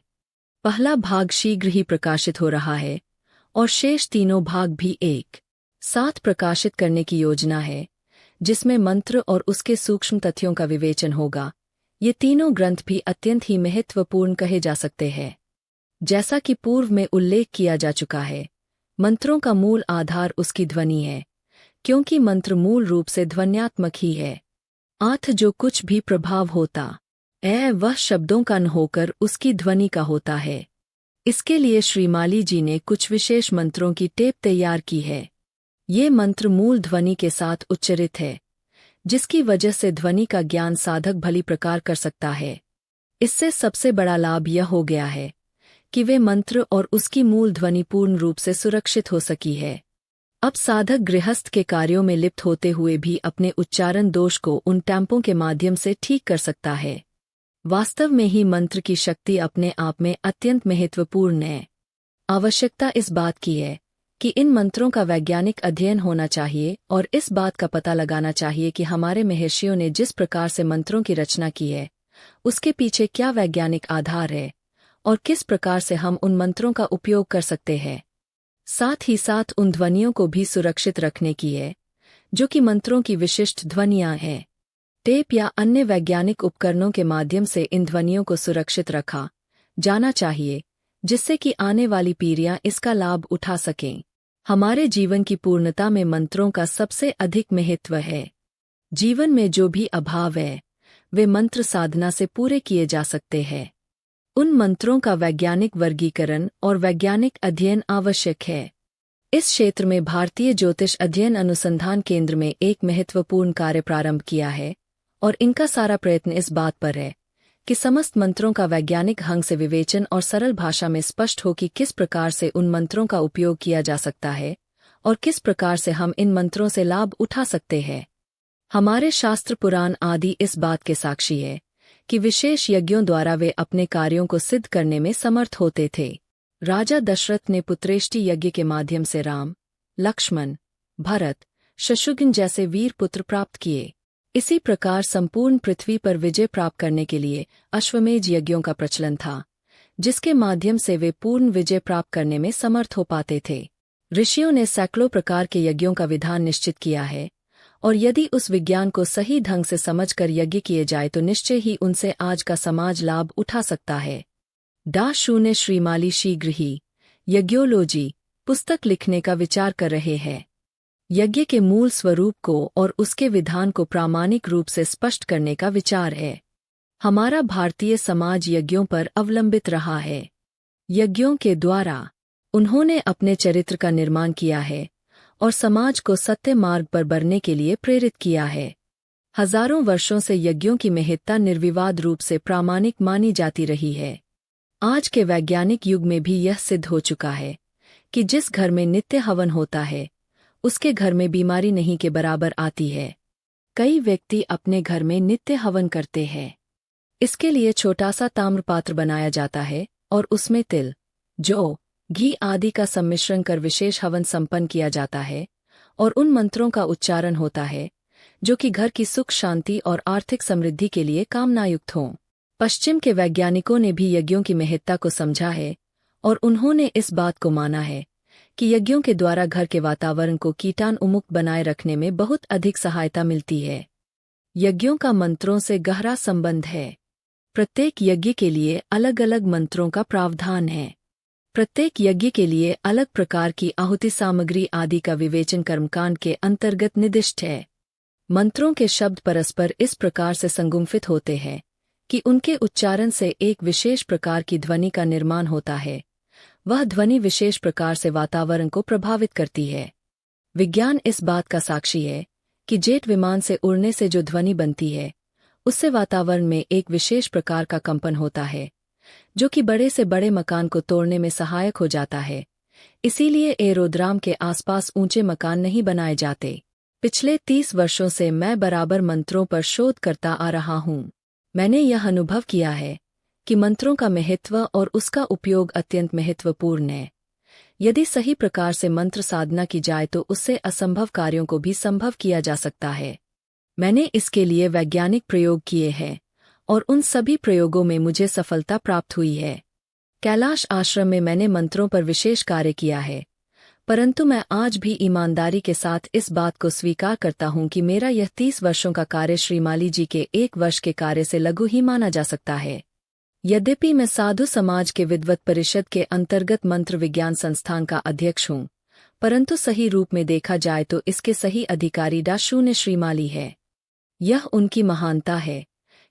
Speaker 1: पहला भाग शीघ्र ही प्रकाशित हो रहा है और शेष 3 भाग भी एक साथ प्रकाशित करने की योजना है, जिसमें मंत्र और उसके सूक्ष्म तथ्यों का विवेचन होगा। ये तीनों ग्रंथ भी अत्यंत ही महत्वपूर्ण कहे जा सकते हैं। जैसा कि पूर्व में उल्लेख किया जा चुका है, मंत्रों का मूल आधार उसकी ध्वनि है, क्योंकि मंत्र मूल रूप से ध्वन्यात्मक ही है। जो कुछ भी प्रभाव होता वह शब्दों का न होकर उसकी ध्वनि का होता है। इसके लिए श्रीमाली जी ने कुछ विशेष मंत्रों की टेप तैयार की है। ये मंत्र मूल ध्वनि के साथ उच्चरित है, जिसकी वजह से ध्वनि का ज्ञान साधक भली प्रकार कर सकता है। इससे सबसे बड़ा लाभ यह हो गया है कि वे मंत्र और उसकी मूल ध्वनि पूर्ण रूप से सुरक्षित हो सकी है। अब साधक गृहस्थ के कार्यों में लिप्त होते हुए भी अपने उच्चारण दोष को उन टैंपों के माध्यम से ठीक कर सकता है। वास्तव में ही मंत्र की शक्ति अपने आप में अत्यंत महत्वपूर्ण है। आवश्यकता इस बात की है कि इन मंत्रों का वैज्ञानिक अध्ययन होना चाहिए और इस बात का पता लगाना चाहिए कि हमारे महर्षियों ने जिस प्रकार से मंत्रों की रचना की है, उसके पीछे क्या वैज्ञानिक आधार है और किस प्रकार से हम उन मंत्रों का उपयोग कर सकते हैं। साथ ही साथ उन ध्वनियों को भी सुरक्षित रखने की है, जो कि मंत्रों की विशिष्ट ध्वनियां हैं। टेप या अन्य वैज्ञानिक उपकरणों के माध्यम से इन ध्वनियों को सुरक्षित रखा जाना चाहिए, जिससे कि आने वाली पीढ़ियां इसका लाभ उठा सकें। हमारे जीवन की पूर्णता में मंत्रों का सबसे अधिक महत्व है। जीवन में जो भी अभाव है, वे मंत्र साधना से पूरे किए जा सकते हैं। उन मंत्रों का वैज्ञानिक वर्गीकरण और वैज्ञानिक अध्ययन आवश्यक है। इस क्षेत्र में भारतीय ज्योतिष अध्ययन अनुसंधान केंद्र में एक महत्वपूर्ण कार्य प्रारंभ किया है और इनका सारा प्रयत्न इस बात पर है कि समस्त मंत्रों का वैज्ञानिक ढंग से विवेचन और सरल भाषा में स्पष्ट हो कि किस प्रकार से उन मंत्रों का उपयोग किया जा सकता है और किस प्रकार से हम इन मंत्रों से लाभ उठा सकते हैं। हमारे शास्त्र पुराण आदि इस बात के साक्षी है कि विशेष यज्ञों द्वारा वे अपने कार्यों को सिद्ध करने में समर्थ होते थे। राजा दशरथ ने पुत्रेष्टि यज्ञ के माध्यम से राम, लक्ष्मण, भरत, शत्रुघ्न जैसे वीर पुत्र प्राप्त किए। इसी प्रकार संपूर्ण पृथ्वी पर विजय प्राप्त करने के लिए अश्वमेध यज्ञों का प्रचलन था, जिसके माध्यम से वे पूर्ण विजय प्राप्त करने में समर्थ हो पाते थे। ऋषियों ने सैकड़ों प्रकार के यज्ञों का विधान निश्चित किया है और यदि उस विज्ञान को सही ढंग से समझकर यज्ञ किए जाए तो निश्चय ही उनसे आज का समाज लाभ उठा सकता है। ने श्रीमाली शीघ्र ही यज्ञोलॉजी पुस्तक लिखने का विचार कर रहे हैं। यज्ञ के मूल स्वरूप को और उसके विधान को प्रामाणिक रूप से स्पष्ट करने का विचार है। हमारा भारतीय समाज यज्ञों पर अवलंबित रहा है। यज्ञों के द्वारा उन्होंने अपने चरित्र का निर्माण किया है और समाज को सत्य मार्ग पर बढ़ने के लिए प्रेरित किया है। हजारों वर्षों से यज्ञों की महत्ता निर्विवाद रूप से प्रामाणिक मानी जाती रही है। आज के वैज्ञानिक युग में भी यह सिद्ध हो चुका है कि जिस घर में नित्य हवन होता है उसके घर में बीमारी नहीं के बराबर आती है। कई व्यक्ति अपने घर में नित्य हवन करते हैं। इसके लिए छोटा सा ताम्र पात्र बनाया जाता है और उसमें तिल, जौ, घी आदि का सम्मिश्रण कर विशेष हवन संपन्न किया जाता है और उन मंत्रों का उच्चारण होता है जो कि घर की सुख शांति और आर्थिक समृद्धि के लिए कामनायुक्त हों। पश्चिम के वैज्ञानिकों ने भी यज्ञों की महत्ता को समझा है और उन्होंने इस बात को माना है कि यज्ञों के द्वारा घर के वातावरण को कीटाणु मुक्त बनाए रखने में बहुत अधिक सहायता मिलती है। यज्ञों का मंत्रों से गहरा संबंध है। प्रत्येक यज्ञ के लिए अलग अलग मंत्रों का प्रावधान है। प्रत्येक यज्ञ के लिए अलग प्रकार की आहुति सामग्री आदि का विवेचन कर्मकांड के अंतर्गत निर्दिष्ट है। मंत्रों के शब्द परस्पर इस प्रकार से संगुम्फित होते हैं कि उनके उच्चारण से एक विशेष प्रकार की ध्वनि का निर्माण होता है। वह ध्वनि विशेष प्रकार से वातावरण को प्रभावित करती है। विज्ञान इस बात का साक्षी है कि जेट विमान से उड़ने से जो ध्वनि बनती है उससे वातावरण में एक विशेष प्रकार का कंपन होता है जो कि बड़े से बड़े मकान को तोड़ने में सहायक हो जाता है। इसीलिए एरोड्रम के आसपास ऊंचे मकान नहीं बनाए जाते। पिछले 30 वर्षों से मैं बराबर मंत्रों पर शोध करता आ रहा हूँ। मैंने यह अनुभव किया है कि मंत्रों का महत्व और उसका उपयोग अत्यंत महत्वपूर्ण है। यदि सही प्रकार से मंत्र साधना की जाए तो उससे असंभव कार्यों को भी संभव किया जा सकता है। मैंने इसके लिए वैज्ञानिक प्रयोग किए हैं और उन सभी प्रयोगों में मुझे सफलता प्राप्त हुई है। कैलाश आश्रम में मैंने मंत्रों पर विशेष कार्य किया है, परंतु मैं आज भी ईमानदारी के साथ इस बात को स्वीकार करता हूं कि मेरा यह 30 वर्षों का कार्य श्रीमाली जी के 1 वर्ष के कार्य से लघु ही माना जा सकता है। यद्यपि मैं साधु समाज के विद्वत परिषद के अंतर्गत मंत्र विज्ञान संस्थान का अध्यक्ष हूं, परंतु सही रूप में देखा जाए तो इसके सही अधिकारी डा शून्य श्रीमाली है। यह उनकी महानता है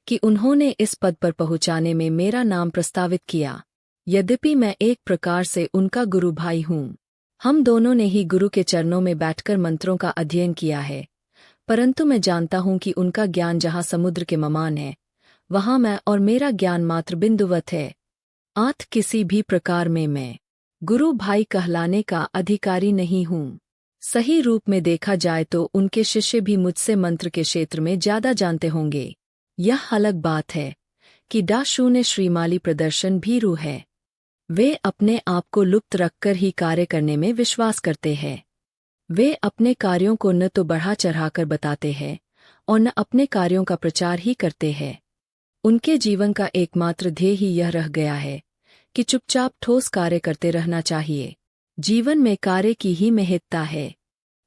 Speaker 1: कि उन्होंने इस पद पर पहुंचाने में मेरा नाम प्रस्तावित किया। यद्यपि मैं एक प्रकार से उनका गुरु भाई हूं। हम दोनों ने ही गुरु के चरणों में बैठकर मंत्रों का अध्ययन किया है, परंतु मैं जानता हूं कि उनका ज्ञान जहां समुद्र के समान है वहां मैं और मेरा ज्ञान मात्र बिंदुवत है। किसी भी प्रकार में मैं गुरु भाई कहलाने का अधिकारी नहीं हूं। सही रूप में देखा जाए तो उनके शिष्य भी मुझसे मंत्र के क्षेत्र में ज्यादा जानते होंगे। यह अलग बात है कि डा शून्य श्रीमाली प्रदर्शन भीरू है। वे अपने आप को लुप्त रखकर ही कार्य करने में विश्वास करते हैं। वे अपने कार्यों को न तो बढ़ा चढ़ाकर बताते हैं और न अपने कार्यों का प्रचार ही करते हैं। उनके जीवन का एकमात्र ध्येय ही यह रह गया है कि चुपचाप ठोस कार्य करते रहना चाहिए। जीवन में कार्य की ही महत्ता है।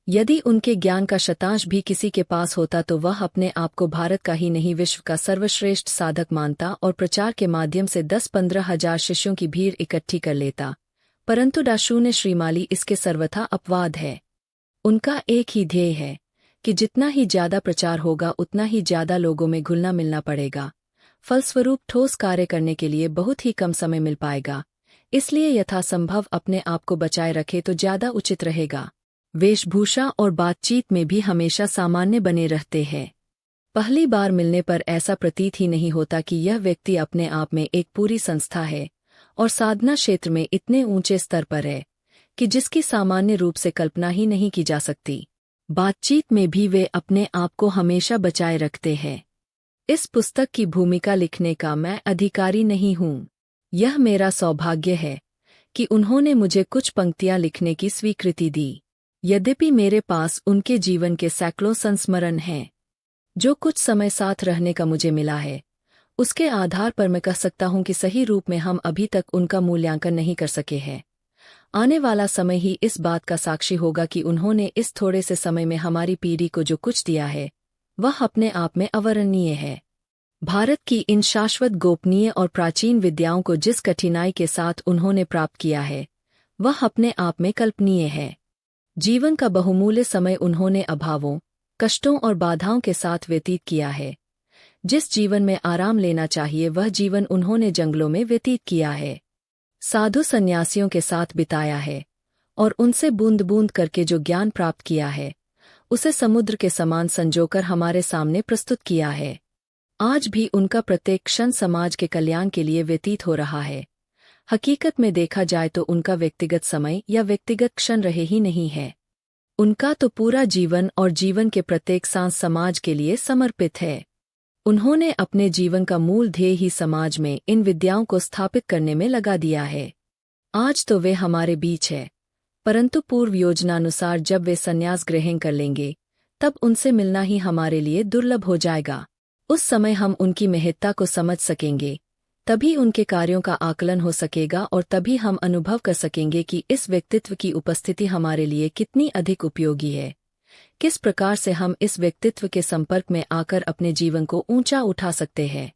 Speaker 1: यदि उनके ज्ञान का शतांश भी किसी के पास होता तो वह अपने आप को भारत का ही नहीं विश्व का सर्वश्रेष्ठ साधक मानता और प्रचार के माध्यम से 10-15 हजार शिष्यों की भीड़ इकट्ठी कर लेता, परंतु डा शून्य श्रीमाली इसके सर्वथा अपवाद है। उनका एक ही ध्येय है कि जितना ही ज्यादा प्रचार होगा उतना ही ज्यादा लोगों में घुलना मिलना पड़ेगा। फलस्वरूप ठोस कार्य करने के लिए बहुत ही कम समय मिल पाएगा। इसलिए यथासंभव अपने आप को बचाए रखे तो ज्यादा उचित रहेगा। वेशभूषा और बातचीत में भी हमेशा सामान्य बने रहते हैं। पहली बार मिलने पर ऐसा प्रतीत ही नहीं होता कि यह व्यक्ति अपने आप में एक पूरी संस्था है और साधना क्षेत्र में इतने ऊंचे स्तर पर है कि जिसकी सामान्य रूप से कल्पना ही नहीं की जा सकती। बातचीत में भी वे अपने आप को हमेशा बचाए रखते हैं। इस पुस्तक की भूमिका लिखने का मैं अधिकारी नहीं हूँ। यह मेरा सौभाग्य है कि उन्होंने मुझे कुछ पंक्तियां लिखने की स्वीकृति दी। यद्यपि मेरे पास उनके जीवन के सैकड़ों संस्मरण हैं। जो कुछ समय साथ रहने का मुझे मिला है उसके आधार पर मैं कह सकता हूं कि सही रूप में हम अभी तक उनका मूल्यांकन नहीं कर सके हैं। आने वाला समय ही इस बात का साक्षी होगा कि उन्होंने इस थोड़े से समय में हमारी पीढ़ी को जो कुछ दिया है वह अपने आप में अवर्णनीय है। भारत की इन शाश्वत गोपनीय और प्राचीन विद्याओं को जिस कठिनाई के साथ उन्होंने प्राप्त किया है वह अपने आप में कल्पनीय है। जीवन का बहुमूल्य समय उन्होंने अभावों, कष्टों और बाधाओं के साथ व्यतीत किया है। जिस जीवन में आराम लेना चाहिए वह जीवन उन्होंने जंगलों में व्यतीत किया है, साधु सन्यासियों के साथ बिताया है और उनसे बूंद बूंद करके जो ज्ञान प्राप्त किया है उसे समुद्र के समान संजोकर हमारे सामने प्रस्तुत किया है। आज भी उनका प्रत्येक क्षण समाज के कल्याण के लिए व्यतीत हो रहा है। हकीकत में देखा जाए तो उनका व्यक्तिगत समय या व्यक्तिगत क्षण रहे ही नहीं है। उनका तो पूरा जीवन और जीवन के प्रत्येक सांस समाज के लिए समर्पित है। उन्होंने अपने जीवन का मूल ध्येय ही समाज में इन विद्याओं को स्थापित करने में लगा दिया है। आज तो वे हमारे बीच है, परंतु पूर्व योजनानुसार जब वे संन्यास ग्रहण कर लेंगे तब उनसे मिलना ही हमारे लिए दुर्लभ हो जाएगा। उस समय हम उनकी महत्ता को समझ सकेंगे, तभी उनके कार्यों का आकलन हो सकेगा और तभी हम अनुभव कर सकेंगे कि इस व्यक्तित्व की उपस्थिति हमारे लिए कितनी अधिक उपयोगी है। किस प्रकार से हम इस व्यक्तित्व के संपर्क में आकर अपने जीवन को ऊंचा उठा सकते हैं।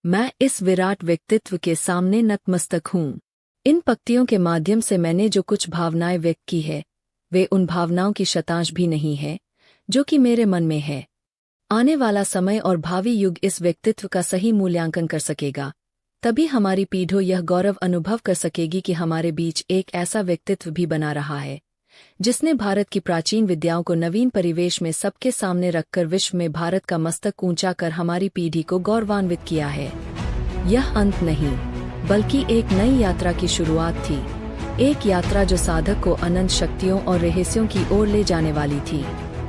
Speaker 1: मैं इस विराट व्यक्तित्व के सामने नतमस्तक हूँ। इन पंक्तियों के माध्यम से मैंने जो कुछ भावनाएं व्यक्त की है, वे उन भावनाओं की शतांश भी नहीं है जो कि मेरे मन में है। आने वाला समय और भावी युग इस व्यक्तित्व का सही मूल्यांकन कर सकेगा, तभी हमारी पीढ़ी यह गौरव अनुभव कर सकेगी कि हमारे बीच एक ऐसा व्यक्तित्व भी बना रहा है जिसने भारत की प्राचीन विद्याओं को नवीन परिवेश में सबके सामने रखकर विश्व में भारत का मस्तक ऊंचा कर हमारी पीढ़ी को गौरवान्वित किया है। यह अंत नहीं, बल्कि एक नई यात्रा की शुरुआत थी, एक यात्रा जो साधक को अनंत शक्तियों और रहस्यों की ओर ले जाने वाली थी।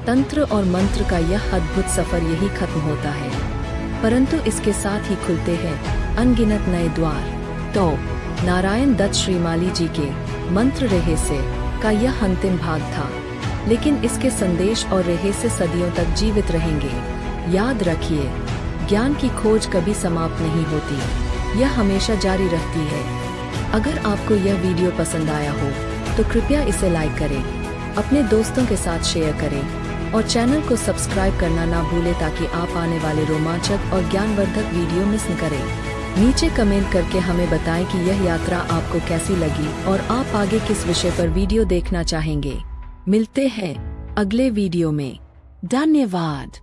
Speaker 1: तंत्र और मंत्र का यह अद्भुत सफर यही खत्म होता है, परंतु इसके साथ ही खुलते हैं अनगिनत नए द्वार। तो नारायण दत्त श्रीमाली जी के मंत्र रहस्य का यह अंतिम भाग था, लेकिन इसके संदेश और रहस्य सदियों तक जीवित रहेंगे। याद रखिए, ज्ञान की खोज कभी समाप्त नहीं होती, यह हमेशा जारी रहती है। अगर आपको यह वीडियो पसंद आया हो तो कृपया इसे लाइक करें, अपने दोस्तों के साथ शेयर करें और चैनल को सब्सक्राइब करना ना भूलें ताकि आप आने वाले रोमांचक और ज्ञानवर्धक वीडियो मिस न करें। नीचे कमेंट करके हमें बताएं कि यह यात्रा आपको कैसी लगी और आप आगे किस विषय पर वीडियो देखना चाहेंगे। मिलते हैं अगले वीडियो में। धन्यवाद।